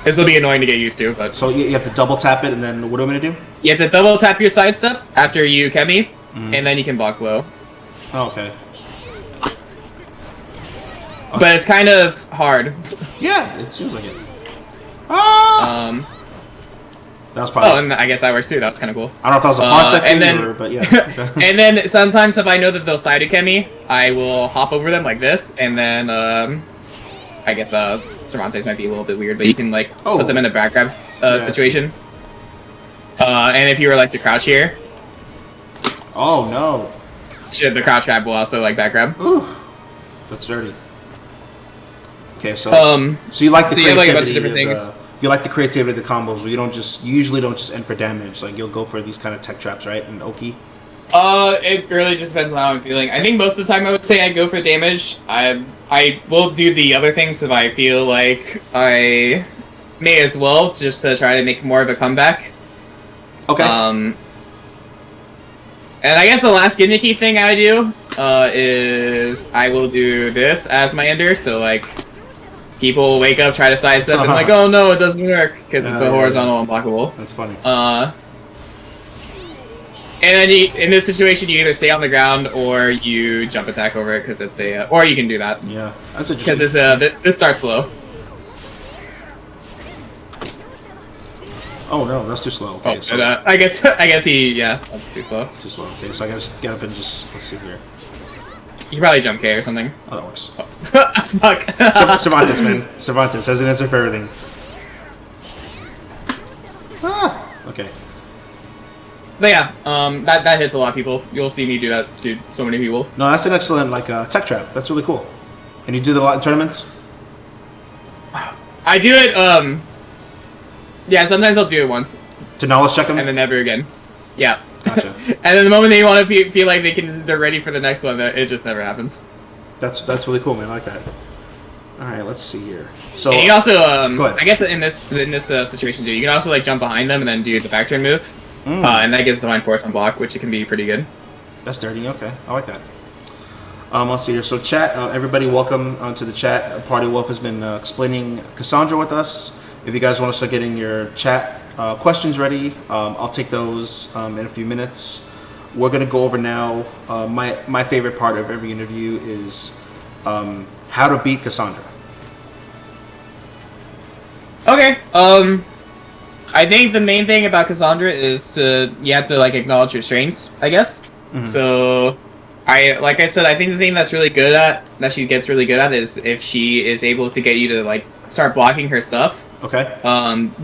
this will be annoying to get used to, but so you have to double tap it, and then what am I gonna do? You have to double tap your sidestep after you Ukemi, and then you can block low. Oh, okay. But it's kind of hard. Yeah, it seems like it. Ah! That was probably... Oh, and I guess that works too. That was kind of cool. I don't know if that was a parsec thing, then, but yeah. and then sometimes if I know that they'll Psyduck me, I will hop over them like this, and then I guess Cervantes might be a little bit weird, but you can like put them in a back grab situation. And if you were like to crouch here, oh no! The crouch grab will also like back grab. Ooh, that's dirty. Okay, so you like the creativity, like a bunch of different things. You like the creativity of the combos where you usually don't just end for damage. Like you'll go for these kind of tech traps, right? And Oki. It really just depends on how I'm feeling. I think most of the time I would say I go for damage. I will do the other things if I feel like I may as well, just to try to make more of a comeback. Okay. And I guess the last gimmicky thing I do is I will do this as my ender. So like people wake up, try to sidestep, and like, oh no, it doesn't work because it's a horizontal unblockable. That's funny. And then in this situation, you either stay on the ground or you jump attack over it because it's a, or you can do that. Yeah, that's interesting. Because this starts slow. Oh no, that's too slow. Okay, so I guess that's too slow. Too slow. Okay, so I gotta get up and just let's see here. You can probably jump K or something. Oh, that works. Fuck. Cervantes, man. Cervantes has an answer for everything. Ah, okay. But yeah, that hits a lot of people. You'll see me do that to so many people. No, that's an excellent tech trap. That's really cool. And you do that a lot in tournaments? I do it. Yeah, sometimes I'll do it once. To knowledge check them? And then never again. Yeah. Gotcha. And then the moment they want to feel like they're ready for the next one, it just never happens. That's really cool, man. I like that. All right, let's see here. So and you can also, go ahead. I guess in this situation too, you can also like jump behind them and then do the back turn move, and that gives Divine Force on block, which it can be pretty good. That's dirty. Okay, I like that. Let's see here. So chat, everybody, welcome to the chat. Party Wolf has been explaining Cassandra with us. If you guys want to start getting your chat questions ready, I'll take those in a few minutes. We're going to go over now. My favorite part of every interview is how to beat Cassandra. Okay. I think the main thing about Cassandra is you have to like acknowledge your strengths, I guess. Mm-hmm. So like I said, I think the thing that she gets really good at is if she is able to get you to like start blocking her stuff. Okay.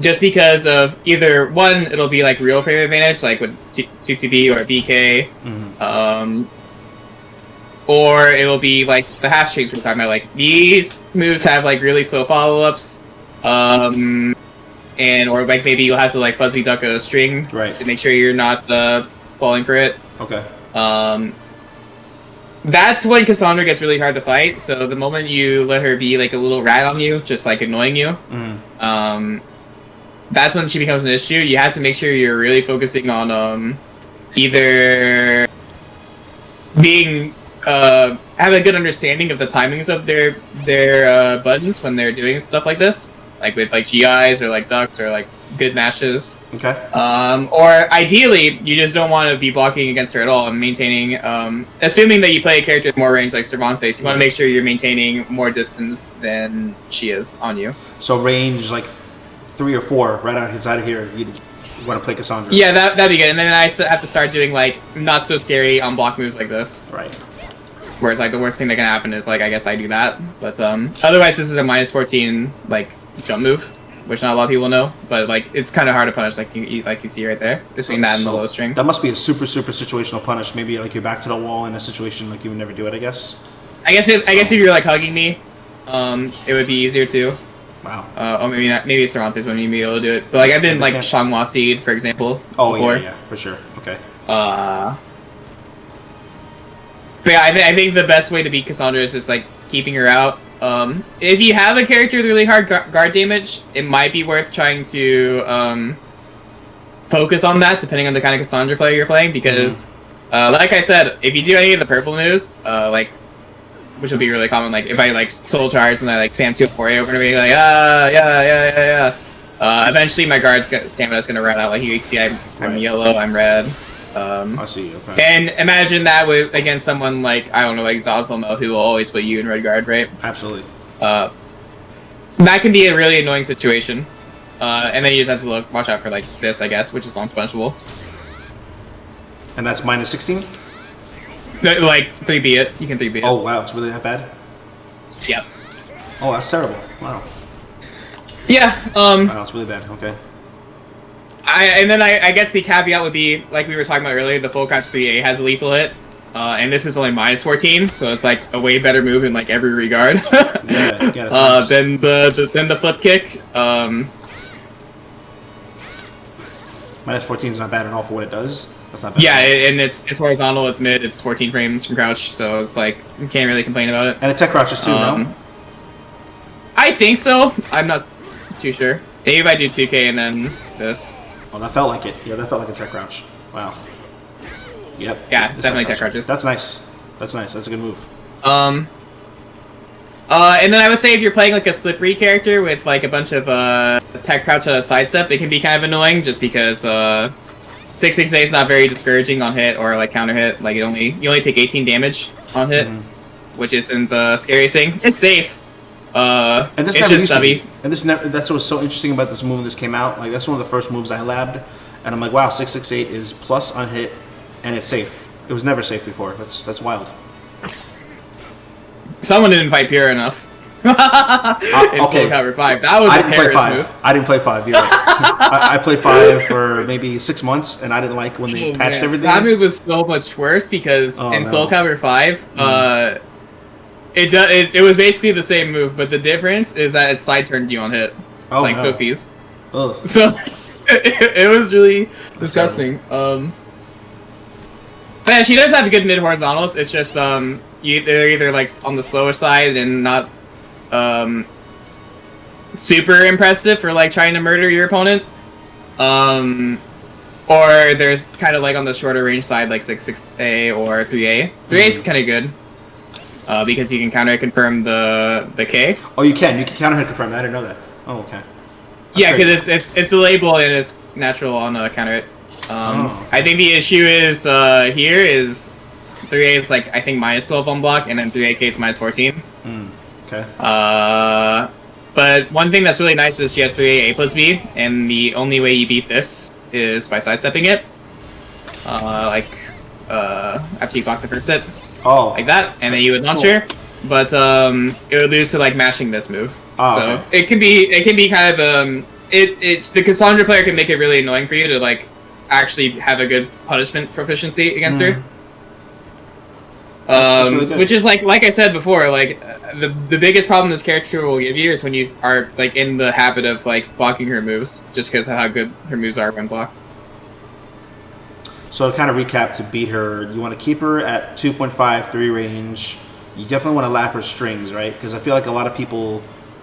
Just because of either one, it'll be like real frame advantage, like with 2TB or BK, or it will be like the half strings we're talking about. Like these moves have like really slow follow ups, or like maybe you'll have to like fuzzy duck a string to make sure you're not falling for it. Okay. That's when Cassandra gets really hard to fight. So the moment you let her be like a little rat on you, just like annoying you, that's when she becomes an issue. You have to make sure you're really focusing on either being have a good understanding of the timings of their buttons when they're doing stuff like this, like with like GIs or like ducks or like good mashes. Okay. Or ideally, you just don't want to be blocking against her at all and maintaining. Assuming that you play a character with more range like Cervantes, you want to make sure you're maintaining more distance than she is on you. So range like 3 or 4 right out of here. You want to play Cassandra. Yeah, that'd be good. And then I have to start doing like not so scary on block moves like this. Right. Whereas like the worst thing that can happen is like I guess I do that, but otherwise this is a -14 like jump move, which not a lot of people know, but like it's kind of hard to punish, like you see right there between that and the low string. That must be a super situational punish. Maybe like you're back to the wall in a situation like you would never do it. I guess. I guess if you're like hugging me, it would be easier too. Wow. Or maybe not. Maybe Cervantes wouldn't even be able to do it. But like I've been like Shanghua Seed, for example. Oh before. yeah, for sure. Okay. But yeah, I think the best way to beat Cassandra is just like keeping her out. If you have a character with really hard guard damage, it might be worth trying to focus on that, depending on the kind of Cassandra player you're playing. Because, like I said, if you do any of the purple moves, like, which will be really common, like if I like soul charge and I like spam 2 4 over to be like eventually my guard's stamina is gonna run out. Like you can see, I'm yellow, I'm red. I see. Okay. And imagine that with against someone like I don't know, like Zazulmo, who will always put you in red guard, right? Absolutely. That can be a really annoying situation. And then you just have to watch out for like this, I guess, which is launch punishable. And that's minus 16? Like 3B it. You can 3B it. Oh wow, it's really that bad? Yep. Oh, that's terrible. Wow. Yeah. Wow, it's really bad. Okay. And then I guess the caveat would be, like we were talking about earlier, the full crouch 3A has a lethal hit. And this is only minus 14, so it's like a way better move in like every regard. Yeah, nice. Than the flip kick. Minus 14 is not bad at all for what it does. That's not bad. Yeah, and it's horizontal, it's mid, it's 14 frames from crouch, so it's like you can't really complain about it. And it tech crouches too, no? I think so. I'm not too sure. Maybe if I do 2K and then this. Oh, that felt like it. Yeah, that felt like a tech crouch. Wow. Yep. Yeah, definitely tech crouches. That's nice. That's nice. That's a good move. And then I would say if you're playing like a slippery character with like a bunch of tech crouch sidestep, it can be kind of annoying just because 668 is not very discouraging on hit or like counter hit. Like you only take 18 damage on hit, which isn't the scariest thing. It's safe. And this it's never just used stubby. to be. And that's what was so interesting about this move when this came out. Like that's one of the first moves I labbed, and I'm like, wow, 668 is plus on hit, and it's safe. It was never safe before. That's wild. Someone didn't fight pure enough. In okay. Soul Calibur 5. That was I a didn't play terrorist 5. move. I didn't play 5. You're right. I played 5 for maybe 6 months, and I didn't like when they patched everything. That move was so much worse because in Soul Calibur 5, it was basically the same move, but the difference is that it side turned you on hit, like Sophie's. Ugh. So it was really disgusting. But yeah, she does have good mid horizontals. It's just they're either like on the slower side and not super impressive for like trying to murder your opponent, or there's kind of like on the shorter range side like 6A or 3A. 3A is kind of good because you can counter confirm the K. Oh, you can counter hit confirm that. I didn't know that. Oh, okay. Yeah, because it's a label and it's natural on counter hit. I think the issue is here is 3A is like I think minus 12 on block, and then 3AK is minus 14. Okay. But one thing that's really nice is she has 3A A plus B, and the only way you beat this is by sidestepping it. After you block the first hit. Oh. Like that, and then you would launch her. But it would lose to like mashing this move. Oh, so okay. it can be kind of the Cassandra player can make it really annoying for you to like actually have a good punishment proficiency against her. That's really good. Which is like I said before, like the biggest problem this character will give you is when you are like in the habit of like blocking her moves, just because of how good her moves are when blocked. So to kind of recap, to beat her, you want to keep her at 2.5, 3 range. You definitely want to lap her strings, right? Because I feel like a lot of people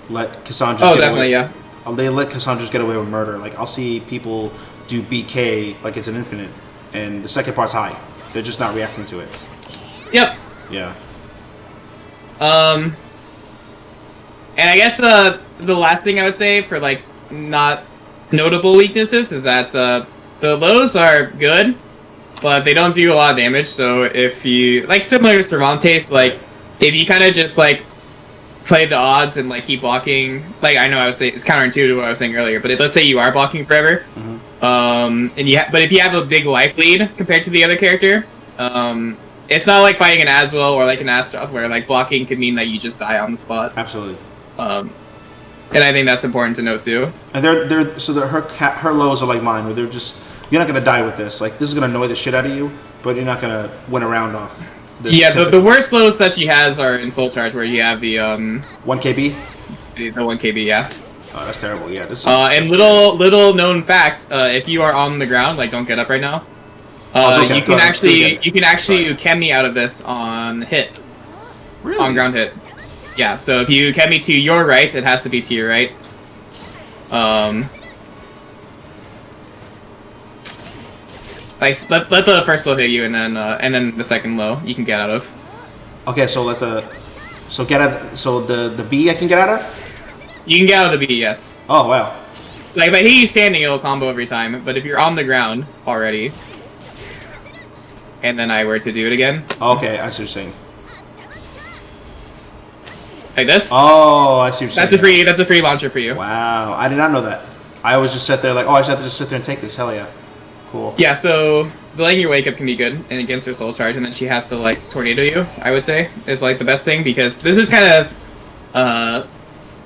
let Cassandra get definitely, away. yeah. They let Cassandras get away with murder. Like I'll see people do BK like it's an infinite, and the second part's high. They're just not reacting to it. Yep. Yeah. And I guess the last thing I would say for like not notable weaknesses is that the lows are good, but they don't do a lot of damage. So if you like similar to Cervantes, like if you kind of just like play the odds and like keep blocking, like I know I was saying it's counterintuitive to what I was saying earlier, but let's say you are blocking forever, but if you have a big life lead compared to the other character, it's not like fighting an Aswell or like an Astaroth where like blocking could mean that you just die on the spot. Absolutely. And I think that's important to note too. And her lows are like mine, where they're just, you're not gonna die with this. Like this is gonna annoy the shit out of you, but you're not gonna win a round off. This Yeah, the worst lows that she has are in Soul Charge, where you have the 1 KB. The 1 KB, yeah. Oh, that's terrible. Yeah, this. And little known fact, if you are on the ground, like don't get up right now. You can actually Ukemi out of this on hit. Really? On ground hit. Yeah, so if you Ukemi to your right, it has to be to your right. Like let the first low hit you, and then the second low you can get out of. Okay, so the B I can get out of. You can get out of the B, yes. Oh wow. Like if I hit you standing, it'll combo every time. But if you're on the ground already, and then I were to do it again. Okay, I see what you're saying. Like this. Oh, I see what you're saying. That's a free launcher for you. Wow, I did not know that. I always just sit there like, oh, I just have to just sit there and take this. Hell yeah. Cool. Yeah, so delaying your wake up can be good and against her soul charge, and then she has to like tornado you, I would say, is like the best thing, because this is kind of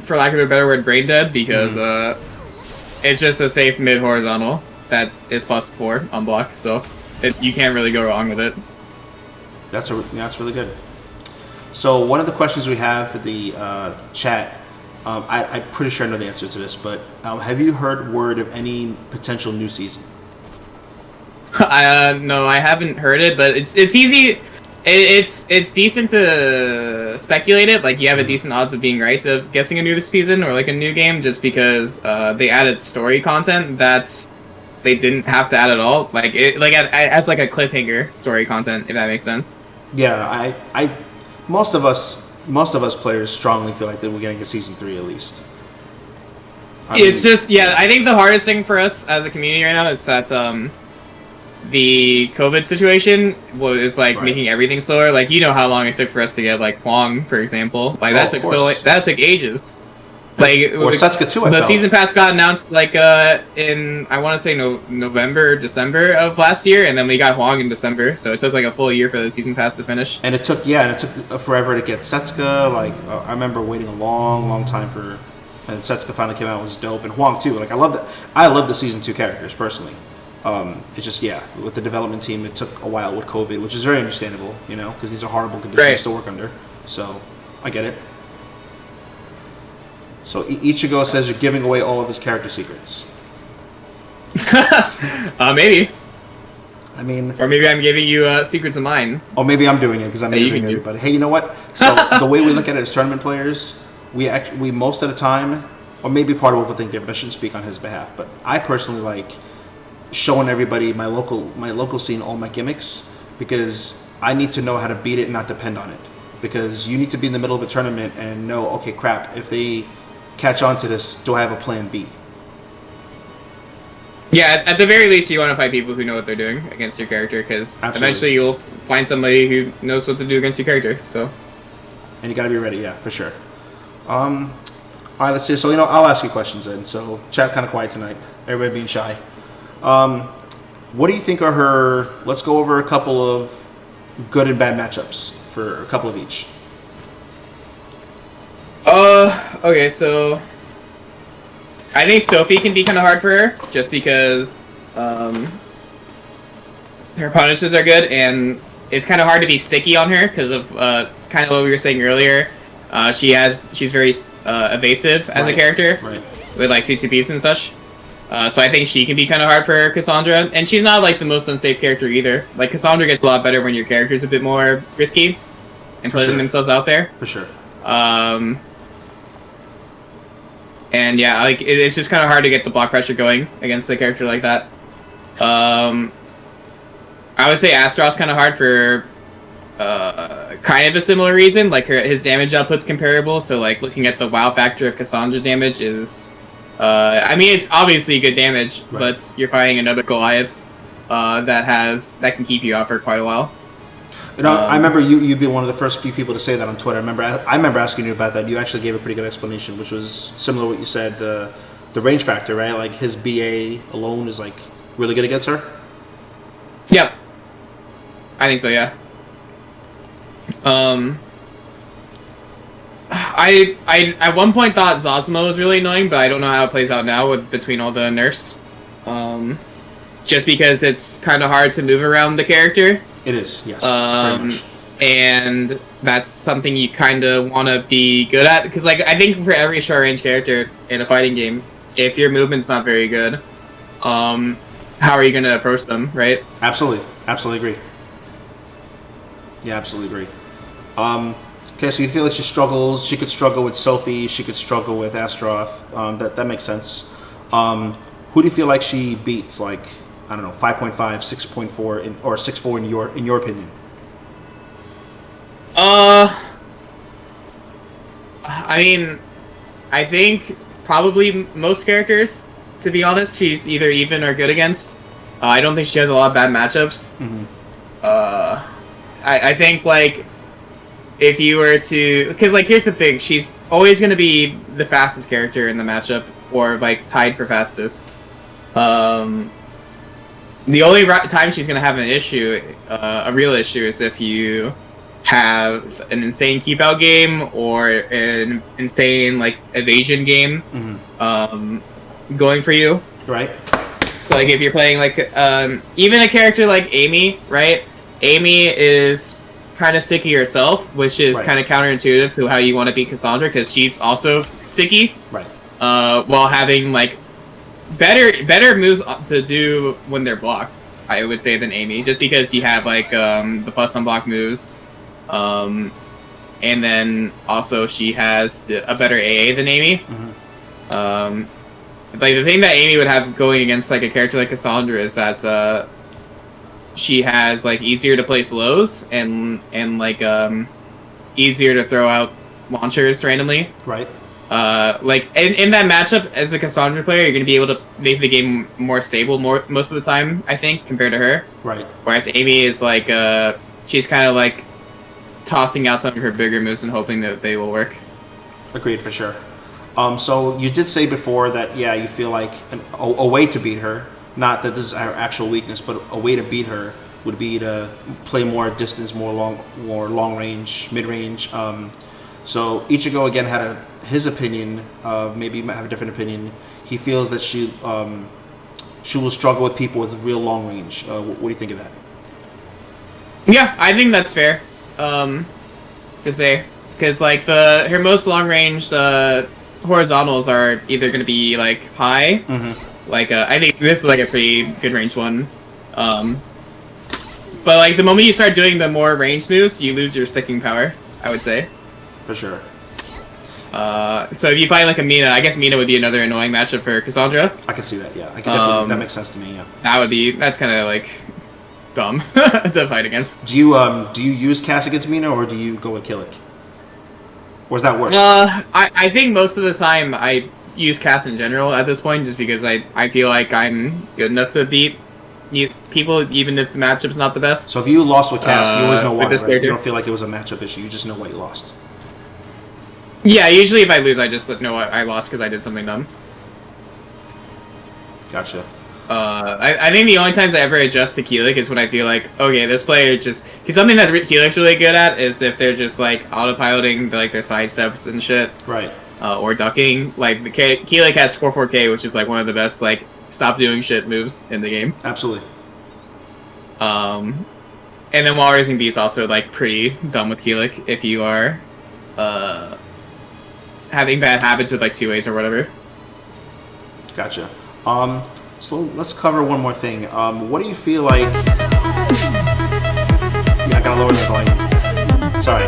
for lack of a better word, brain dead, because it's just a safe mid horizontal that is +4 on block, so you can't really go wrong with it. That's really good. So one of the questions we have for the chat, I'm pretty sure I know the answer to this, but have you heard word of any potential new season? No, I haven't heard it, but it's easy. It's decent to speculate it. Like, you have a decent odds of being right of guessing a new season or like a new game, just because they added story content that they didn't have to add at all. Like as like a cliffhanger story content, if that makes sense. Yeah, most of us players strongly feel like that we're getting a season 3 at least. It's just, yeah, I think the hardest thing for us as a community right now is that the COVID situation is like making everything slower. Like, you know how long it took for us to get like Huang, for example. Like that took ages. Like, or Setsuka too. The season pass got announced like in, I want to say November or December of last year, and then we got Huang in December. So it took like a full year for the season pass to finish. And it took forever to get Setsuka. Like I remember waiting a long time for, and Setsuka finally came out. It was dope, and Huang too. Like I love that. I love the season 2 characters personally. It's just, with the development team, it took a while with COVID, which is very understandable, because these are horrible conditions to work under. So, I get it. So, Ichigo says you're giving away all of his character secrets. Maybe. I mean... Or maybe I'm giving you secrets of mine. Or maybe I'm doing it because I'm interviewing everybody. Hey, you know what? So, the way we look at it as tournament players, we most of the time, or maybe part of what we think different, I shouldn't speak on his behalf, but I personally like showing everybody my local scene all my gimmicks, because I need to know how to beat it and not depend on it, because you need to be in the middle of a tournament and know, okay, crap, if they catch on to this, do I have a plan B? Yeah, at the very least you want to fight people who know what they're doing against your character, because eventually you'll find somebody who knows what to do against your character. So, and you gotta be ready, yeah, for sure. Alright, let's see. So, I'll ask you questions then. So, chat kind of quiet tonight, everybody being shy. What do you think are her... Let's go over a couple of good and bad matchups for a couple of each. Okay, so I think Sophie can be kind of hard for her, just because her punishes are good, and it's kind of hard to be sticky on her because of kind of what we were saying earlier. She's very evasive as a character, with like 2-2-Bs and such. So I think she can be kind of hard for Cassandra, and she's not like the most unsafe character either. Like, Cassandra gets a lot better when your character's a bit more risky and putting themselves out there. For sure. And yeah, like it's just kind of hard to get the block pressure going against a character like that. I would say Astroth's kind of hard for kind of a similar reason. Like his damage output's comparable, so like looking at the wow factor of Cassandra damage is. I mean, it's obviously good damage, but you're fighting another Goliath that can keep you out for quite a while. I remember you being one of the first few people to say that on Twitter. I remember asking you about that. You actually gave a pretty good explanation, which was similar to what you said. The range factor, right? Like his BA alone is like really good against her. Yep, I think so. Yeah. I at one point thought Zosimo was really annoying, but I don't know how it plays out now between all the nerfs. Just because it's kind of hard to move around the character. It is, yes. Very much. And that's something you kind of want to be good at, because like I think for every short range character in a fighting game, if your movement's not very good, how are you going to approach them, right? Absolutely agree. Yeah, absolutely agree. Okay, so you feel like she struggles. She could struggle with Sophie. She could struggle with Astroth. That makes sense. Who do you feel like she beats? Like, I don't know, 5.5, 6.4, or 6.4 in your opinion? I mean, I think probably most characters, to be honest, she's either even or good against. I don't think she has a lot of bad matchups. Mm-hmm. I think like if you were to, because like here's the thing, she's always going to be the fastest character in the matchup, or like tied for fastest. The only time she's going to have an issue, a real issue, is if you have an insane keep out game or an insane like evasion game going for you. Right. So like if you're playing like even a character like Amy, right? Amy is kind of sticky herself, which is kind of counterintuitive to how you want to beat Cassandra, because she's also sticky. Right. While having like better moves to do when they're blocked, I would say, than Amy, just because you have like the plus unblock moves, and then also she has a better AA than Amy. Like the thing that Amy would have going against like a character like Cassandra is that she has like easier to place lows and like easier to throw out launchers randomly. Right. Like in that matchup, as a Cassandra player, you're going to be able to make the game more stable most of the time, I think, compared to her. Right. Whereas Amy is like she's kind of like tossing out some of her bigger moves and hoping that they will work. Agreed, for sure. So you did say before that, yeah, you feel like a way to beat her, not that this is our actual weakness, but a way to beat her would be to play more distance, more long range, mid range. So Ichigo again had his opinion. Maybe you might have a different opinion. He feels that she will struggle with people with real long range. What do you think of that? Yeah, I think that's fair to say, because like her most long range horizontals are either going to be like high. Like I think this is like a pretty good range one. But like the moment you start doing the more ranged moves, you lose your sticking power, I would say. For sure. So if you fight like a Mina, I guess Mina would be another annoying matchup for Cassandra. I can see that, yeah. I can definitely, that makes sense to me, yeah. That's kind of like dumb to fight against. Do you use Cass against Mina, or do you go with Killick? Or is that worse? I think most of the time I use Cass in general at this point, just because I feel like I'm good enough to beat people, even if the matchup's not the best. So if you lost with Cass, you always know why, right? Character. You don't feel like it was a matchup issue, you just know why you lost. Yeah, usually if I lose, I just know I lost because I did something dumb. Gotcha. I think the only times I ever adjust to Keelik is when I feel like, okay, this player just... Because something that Keelik's really good at is if they're just, like, autopiloting like their side steps and shit. Right. Or ducking. Like, Keelik has 4-4K, which is, like, one of the best, like, stop doing shit moves in the game. Absolutely. And then Wall Raising B is also, like, pretty dumb with Keelik if you are, having bad habits with, like, 2As or whatever. Gotcha. So let's cover one more thing. What do you feel like... Yeah, I gotta lower the volume. Sorry.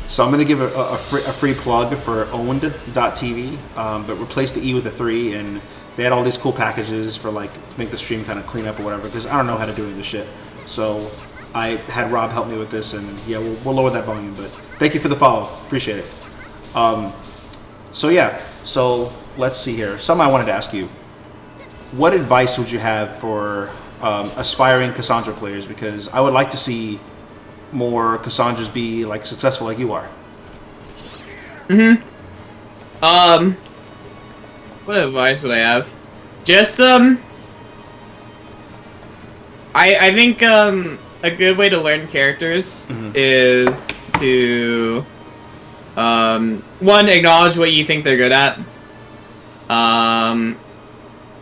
So I'm gonna give a free plug for owned.tv, but replace the E with a 3, and they had all these cool packages for like to make the stream kind of clean up or whatever, because I don't know how to do any of this shit. So I had Rob help me with this, and yeah, we'll lower that volume, but thank you for the follow. Appreciate it. So yeah, so let's see here. Something I wanted to ask you. What advice would you have for aspiring Cassandra players? Because I would like to see more Cassandras be like successful like you are. What advice would I have? Just I think a good way to learn characters is to one, acknowledge what you think they're good at, and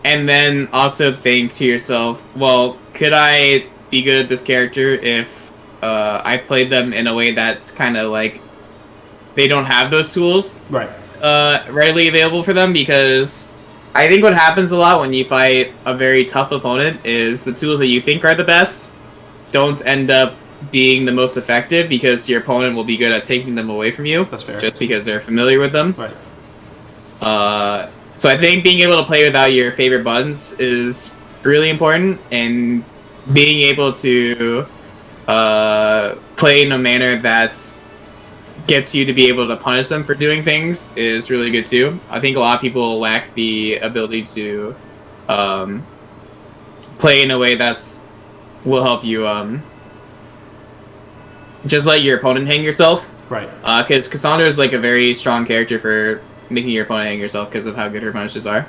then also think to yourself, well, could I be good at this character if I played them in a way that's kind of like they don't have those tools readily available for them? Because I think what happens a lot when you fight a very tough opponent is the tools that you think are the best don't end up being the most effective, because your opponent will be good at taking them away from you. That's fair. Just because they're familiar with them. Right. So I think being able to play without your favorite buttons is really important, and being able to play in a manner that gets you to be able to punish them for doing things is really good too. I think a lot of people lack the ability to play in a way that's will help you just let your opponent hang yourself. Right. Because Cassandra is like a very strong character for making your opponent hang yourself because of how good her punishes are.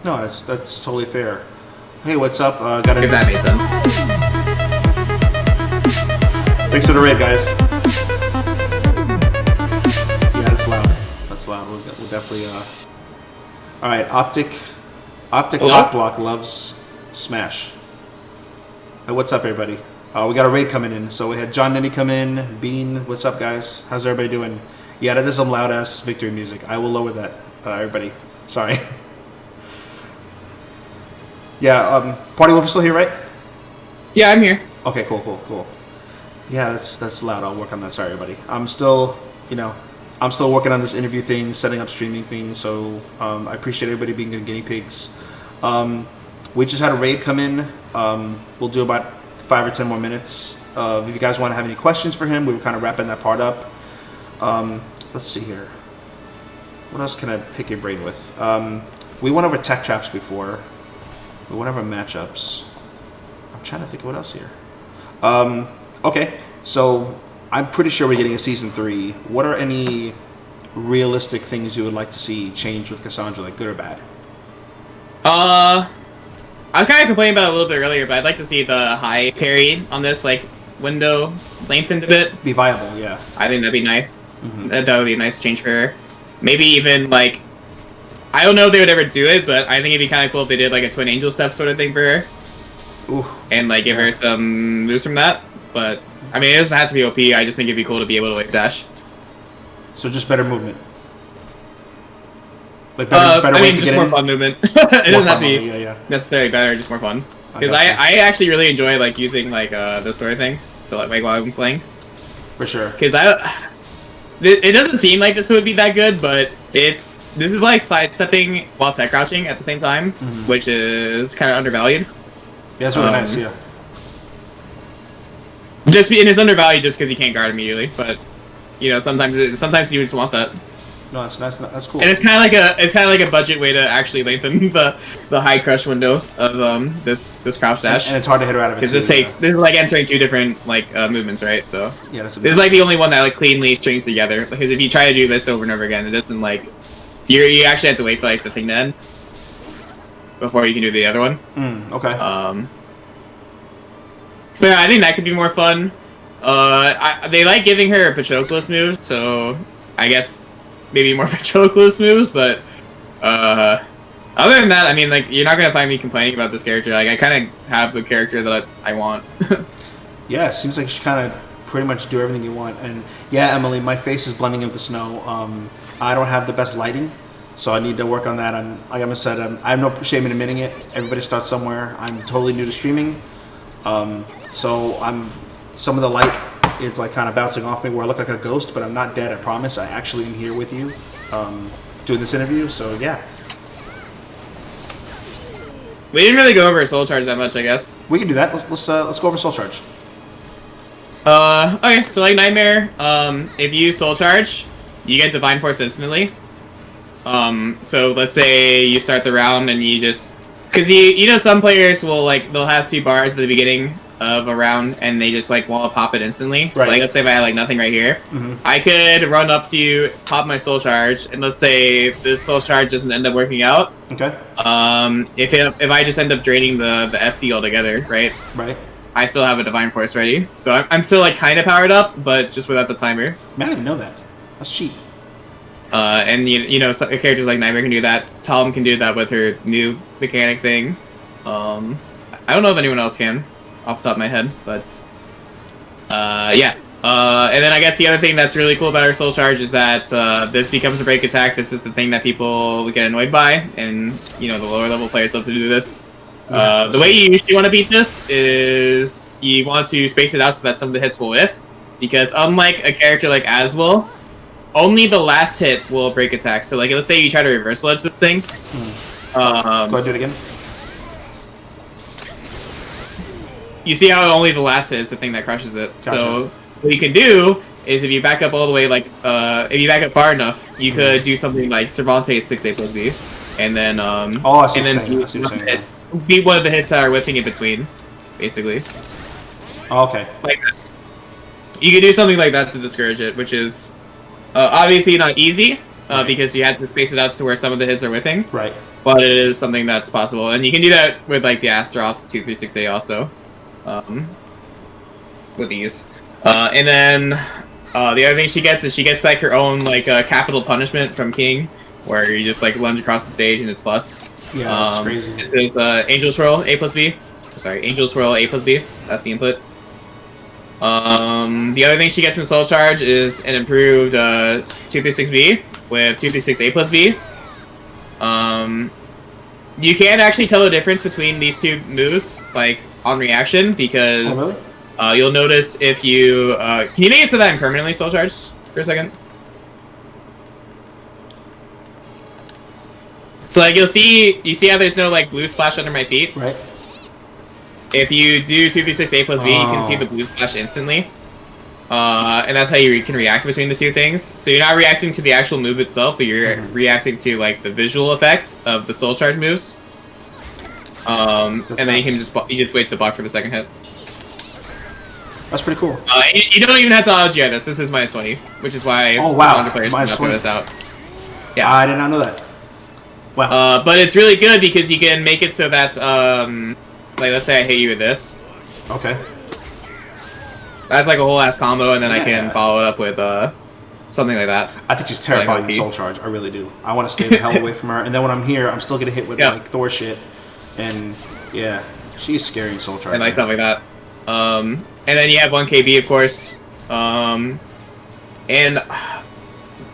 No, that's totally fair. Hey, what's up? Got If that made sense. Thanks for the raid, guys. Yeah, that's loud. That's loud. We'll definitely. All right, Optic Cock Block loves Smash. Hey, what's up, everybody? We got a raid coming in. So we had John Nenny come in. Bean, what's up, guys? How's everybody doing? Yeah, that is some loud ass victory music. I will lower that, everybody. Sorry. Yeah, Party Wolf is still here, right? Yeah, I'm here. Okay, cool. Yeah, that's loud. I'll work on that. Sorry, everybody. I'm still working on this interview thing, setting up streaming things. So I appreciate everybody being good guinea pigs. We just had a raid come in. We'll do about 5 or 10 more minutes. If you guys want to have any questions for him, we were kind of wrapping that part up. Let's see here. What else can I pick your brain with? We went over tech traps before. We went over matchups. I'm trying to think of what else here. Okay, so I'm pretty sure we're getting a season 3. What are any realistic things you would like to see change with Cassandra, like good or bad? I kind of complained about it a little bit earlier, but I'd like to see the high parry on this like window lengthened a bit. Be viable, yeah. I think that'd be nice. Mm-hmm. That would be a nice change for her. Maybe even like, I don't know if they would ever do it, but I think it'd be kind of cool if they did like a twin angel step sort of thing for her. Ooh. And like give her some moves from that. But I mean, it doesn't have to be OP. I just think it'd be cool to be able to like dash. So just better movement. Like better ways to just get more in? fun movement. It doesn't have to be necessarily better, just more fun. Because I actually really enjoy like using like this sort of thing to like while I'm playing. For sure. Because it doesn't seem like this would be that good, but this is like sidestepping while tech crouching at the same time, which is kind of undervalued. Yeah, it's really nice. Yeah. And it's undervalued just because you can't guard immediately, but you know sometimes you just want that. No, that's nice. That's cool. And it's kind of like a budget way to actually lengthen the high crush window of this crouch dash. And it's hard to hit her out of it. Because this is like entering 2 different like movements, right? So yeah, this is like the only one that like cleanly strings together. Because if you try to do this over and over again, it doesn't like you actually have to wait for like the thing to end before you can do the other one. Okay. But yeah, I think that could be more fun. They like giving her Patroclus moves, so I guess maybe more Patroclus moves, but other than that, I mean, like, you're not gonna find me complaining about this character. Like, I kind of have the character that I want. Yeah, it seems like you kind of pretty much do everything you want. And yeah, Emily, my face is blending into the snow. I don't have the best lighting, so I need to work on that. Like I said, I have no shame in admitting it. Everybody starts somewhere. I'm totally new to streaming, so some of the light is like kind of bouncing off me where I look like a ghost, but I'm not dead, I promise. I actually am here with you doing this interview, so yeah. We didn't really go over Soul Charge that much, I guess. We can do that. Let's go over Soul Charge. Okay, so like Nightmare, if you Soul Charge, you get Divine Force instantly. So let's say you start the round and you just... Because you know some players will like, they'll have 2 bars at the beginning of a round and they just like wall pop it instantly. Right. So like let's say if I had like nothing right here, I could run up to you, pop my Soul Charge, and let's say this Soul Charge doesn't end up working out. Okay. If I just end up draining the SC altogether, right? Right. I still have a Divine Force ready, so I'm still like kind of powered up, but just without the timer. Man, I didn't even know that. That's cheap. And you know, some characters like Nightmare can do that. Talum can do that with her new mechanic thing. I don't know if anyone else can, off the top of my head, but yeah. And then I guess the other thing that's really cool about her Soul Charge is that this becomes a break attack. This is the thing that people get annoyed by, and you know the lower level players love to do this. The way you usually want to beat this is you want to space it out so that some of the hits will whiff, because unlike a character like Aswell, only the last hit will break attack. So like let's say you try to reversal edge this thing. Go ahead, do it again. You see how only the last hit is the thing that crushes it. Gotcha. So what you can do is if you back up all the way, like if you back up far enough, you could do something like Cervantes 6A plus B. and then Oh, I see and what then you're saying. I see what you're saying, it's beat one of the hits that are whipping in between, basically. Oh, okay. Like that. You can do something like that to discourage it, which is obviously not easy Right. because you have to space it out to where some of the hits are whipping. Right. But it is something that's possible, and you can do that with like the Astaroth 236A also, with ease. And then the other thing she gets is she gets like her own like capital punishment from King, where you just like lunge across the stage and it's plus. Yeah, that's crazy. This is the Angel Swirl A plus B. Sorry, Angel Swirl A plus B. That's the input. The other thing she gets in Soul Charge is an improved 236B with 236A plus B. You can actually tell the difference between these two moves, like, on reaction, because you'll notice if you... can you make it so that I'm permanently Soul Charged for a second? So, like, you see how there's no, like, blue splash under my feet? Right. If you do 236A plus B, you can see the blue splash instantly. And that's how you can react between the two things. So you're not reacting to the actual move itself, but you're reacting to like the visual effect of the Soul Charge moves. And then you can just wait to block for the second hit. That's pretty cool. You don't even have to auto-GI this. This is -20, which is why wow. players can figure this out. Yeah, I did not know that. Wow. but it's really good because you can make it so that like let's say I hit you with this. Okay. That's like a whole ass combo, and then I can follow it up with something like that. I think she's terrifying with Soul Charge. I really do. I want to stay the hell away from her. And then when I'm here, I'm still getting hit with like Thor shit. And yeah, she's scary in Soul Charge. And like stuff like that. And then you have 1KB, of course. And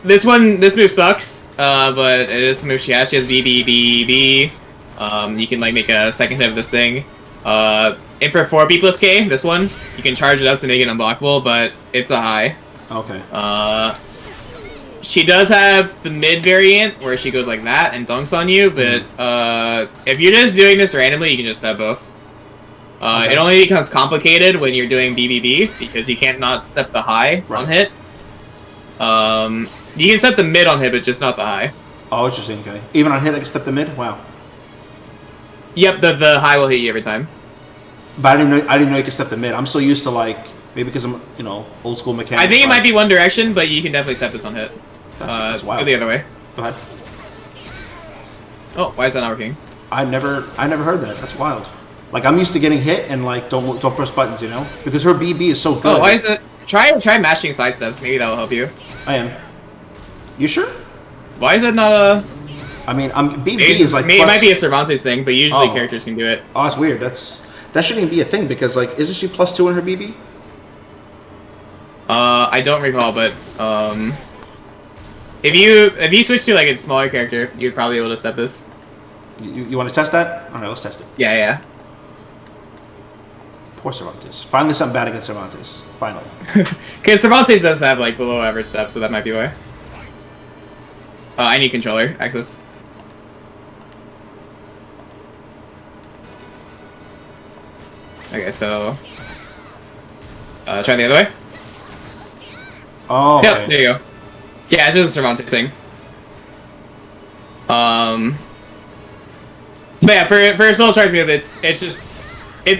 this move sucks, but it is a move she has. She has B. You can like make a second hit of this thing. And for 4B plus K, this one, you can charge it up to make it unblockable, but it's a high. Okay. She does have the mid variant, where she goes like that and dunks on you, but if you're just doing this randomly, you can just set both. It only becomes complicated when you're doing BBB, because you can't not step the high on hit. You can set the mid on hit, but just not the high. Oh, interesting, okay. Even on hit, I can step the mid? Wow. Yep, the high will hit you every time. But I didn't know you could step the mid. I'm so used to like maybe because I'm old school mechanic. I think it might be one direction, but you can definitely step this on hit. That's wild. Go the other way. Go ahead. Oh, why is that not working? I never heard that. That's wild. Like I'm used to getting hit and like don't press buttons, because her BB is so good. Oh, why is it? Try mashing side steps. Maybe that will help you. I am. You sure? Why is it not a? I mean, BB is like. Maybe it might be a Cervantes thing, but usually characters can do it. Oh, that's weird. That shouldn't even be a thing because like, isn't she +2 in her BB? I don't recall, but if you switch to like a smaller character, you'd probably be able to step this. You want to test that? All right, let's test it. Yeah. Poor Cervantes. Finally, something bad against Cervantes. Finally. Because Cervantes does have like below average steps, so that might be why. I need controller access. Okay, so try the other way. Oh, okay. Yep, there you go. Yeah, it's just a Cervantes thing. But yeah, for a Soul Charge move, it's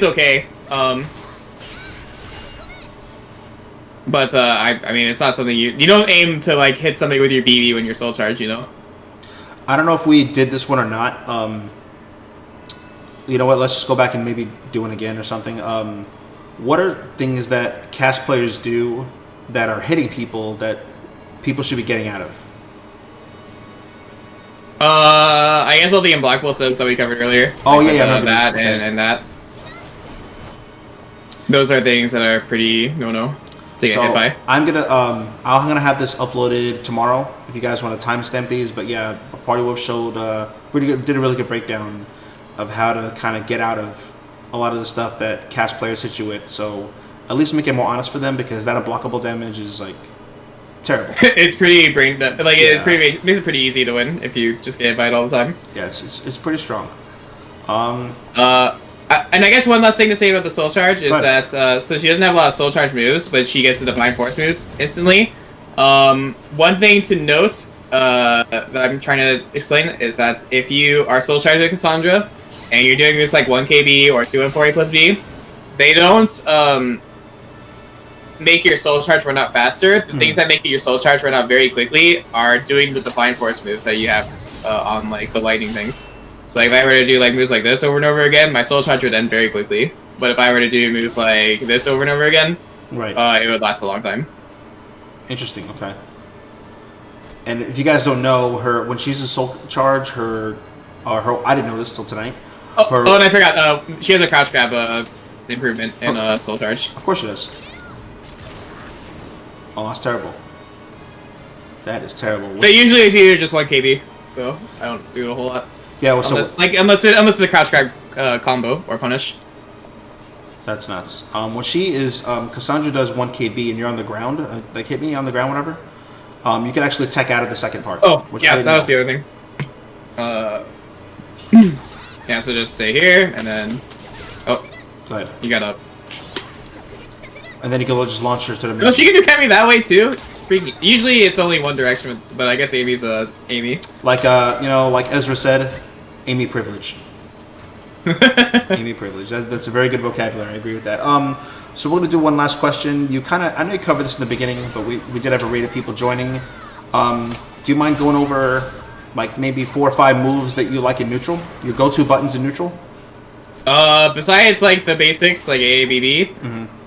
okay. But I mean, it's not something you don't aim to like hit something with your BB when you're Soul Charge, I don't know if we did this one or not. You know what? Let's just go back and maybe do it again or something. What are things that cast players do that are hitting people that people should be getting out of? I guess all the unblockable sets that we covered earlier. Oh like yeah, that and that. Those are things that are pretty no to get hit by. I'm gonna have this uploaded tomorrow if you guys want to timestamp these. But yeah, Party Wolf showed did a really good breakdown of how to kind of get out of a lot of the stuff that cast players hit you with. So at least make it more honest for them, because that unblockable damage is like terrible. It's pretty it makes it pretty easy to win if you just get hit by it all the time. Yeah, it's pretty strong. And I guess one last thing to say about the Soul Charge is that so she doesn't have a lot of Soul Charge moves, but she gets the Divine Force moves instantly. One thing to note that I'm trying to explain is that if you are soul charged with Cassandra and you're doing this like 1KB or 2 and 4A plus B, they don't make your soul charge run out faster. The things that make your soul charge run out very quickly are doing the Divine Force moves that you have on like the lightning things. So like if I were to do like moves like this over and over again, my soul charge would end very quickly. But if I were to do moves like this over and over again, right, it would last a long time. Interesting. Okay. And if you guys don't know, her when she's in soul charge, her I didn't know this till tonight. And I forgot. She has a crouch grab improvement in soul charge. Of course she does. Oh, that's terrible. That is terrible. But usually it's either just 1KB, so I don't do it a whole lot. Yeah, well, unless it's a crouch grab combo or punish. That's nuts. When she is Cassandra does 1KB and you're on the ground, like hit me on the ground, whatever. You can actually tech out of the second part. Oh, yeah, that was the other thing. Yeah, so just stay here and then. Oh, go ahead. You got up. And then you can just launch her to the middle. No, she can do Kemi that way too. Usually it's only one direction, but I guess Amy's Amy. Like like Ezra said, Amy privilege. Amy privilege. That's a very good vocabulary. I agree with that. So we're gonna do one last question. I know you covered this in the beginning, but we did have a rate of people joining. Do you mind going over like maybe 4 or 5 moves that you like in neutral? Your go-to buttons in neutral? Besides like the basics like AABB,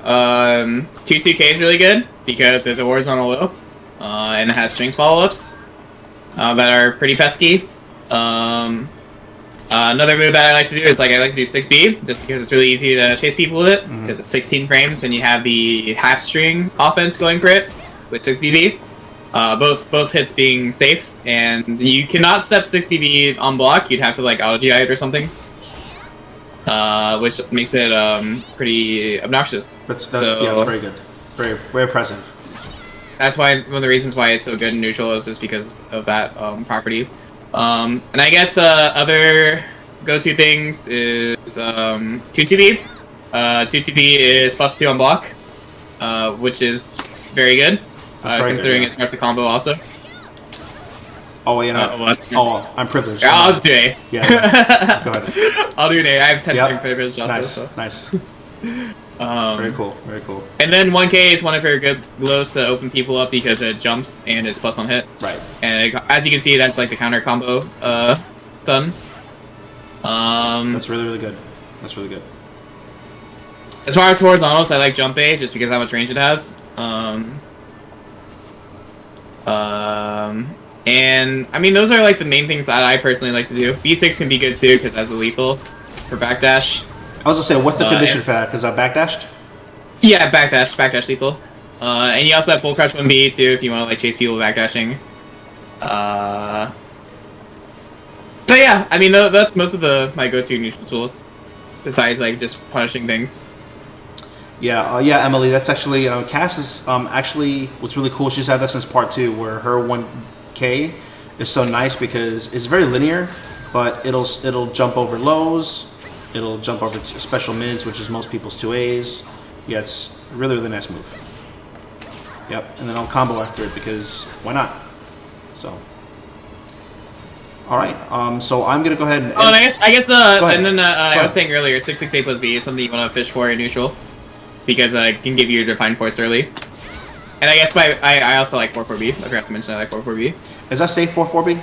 2-2K is really good because it's a horizontal low, and it has strings follow-ups that are pretty pesky. Another move that I like to do is I like to do 6B just because it's really easy to chase people with it because it's 16 frames and you have the half string offense going for it with 6BB. Both hits being safe, and you cannot step 6BB on block. You'd have to like auto GI it or something. Which makes it pretty obnoxious. That's very good. Very, very impressive. That's why one of the reasons why it's so good in neutral is just because of that property. And I guess other go-to things is 2TB. 2TB is +2 on block, which is very good, considering it starts a combo also. Oh, I'm privileged. Yeah, I'll just do A. Yeah. Go ahead. I'll do an A. I have 10 privilege also. Nice. Very cool. Very cool. And then 1K is one of her good glows to open people up because it jumps and it's plus on hit. Right. And as you can see, that's like the counter combo done. That's really, really good. That's really good. As far as horizontals, I like jump A just because how much range it has. And I mean, those are like the main things that I personally like to do. B6 can be good too because it has a lethal for backdash. I was gonna say, what's the condition for that? Because I backdashed? Yeah, backdash lethal. And you also have full crouch 1B too if you want to like chase people backdashing. But yeah, I mean that's most of my go-to neutral tools, besides like just punishing things. Yeah, Emily, that's actually Cass is actually what's really cool. She's had that since part 2, where her 1K is so nice because it's very linear, but it'll jump over lows. It'll jump over special mids, which is most people's 2As. Yeah, it's a really, really nice move. Yep, and then I'll combo after it because why not? So, all right. So I'm gonna go ahead and. Oh, and I guess. And then I was saying earlier, 668 plus B is something you want to fish for in neutral because it can give you your Divine Force early. And I guess I also like 4-4B. I forgot to mention I like 4-4B. Is that safe 4-4B?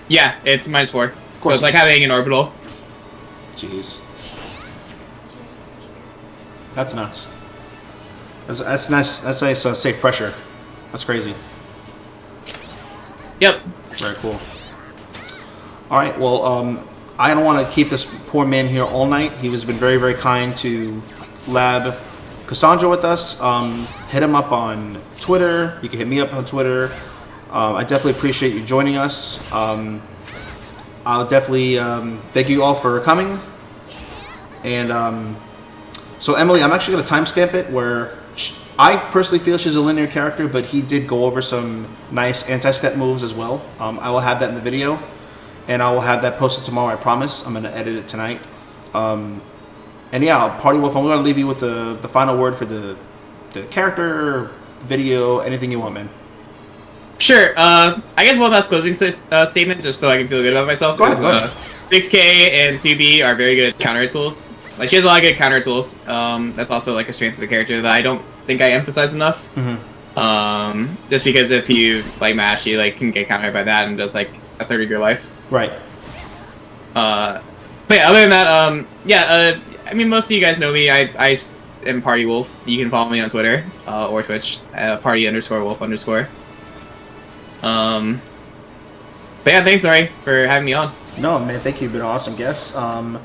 Yeah, it's -4. So it's like having an orbital. Jeez. That's nuts. That's nice. That's nice safe pressure. That's crazy. Yep. Very cool. All right. Well, I don't want to keep this poor man here all night. He has been very, very kind to lab Cassandra with us. Hit him up on Twitter. You can hit me up on Twitter. I definitely appreciate you joining us. I'll definitely thank you all for coming. And so Emily, I'm actually going to timestamp it where I personally feel she's a linear character, but he did go over some nice anti-step moves as well. I will have that in the video, and I will have that posted tomorrow, I promise. I'm going to edit it tonight. And yeah, Party Wolf, I'm going to leave you with the final word for the character, video, anything you want, man. Sure. I guess one last closing statement, just so I can feel good about myself. Go ahead, go ahead. 6K and 2B are very good counter tools. Like, she has a lot of good counter tools. That's also like a strength of the character that I don't think I emphasize enough. Just because if you like mash, you like can get countered by that in just like a third of your life. Right. But yeah, other than that, I mean, most of you guys know me. I am Party Wolf. You can follow me on Twitter or Twitch, party_wolf_. But yeah, thanks, Nori, for having me on. No, man, thank you. You've been an awesome guest. I'm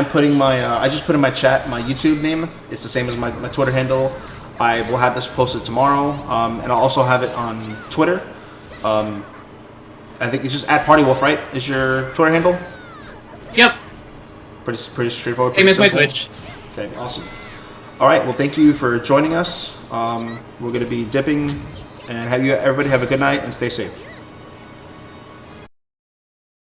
putting my, I just put in my chat my YouTube name. It's the same as my Twitter handle. I will have this posted tomorrow, and I'll also have it on Twitter. I think it's just @PartyWolf, right? Is your Twitter handle? Yep. Pretty straightforward. Same as my Twitch. Okay, awesome. All right, well, thank you for joining us. We're going to be dipping, and everybody have a good night and stay safe.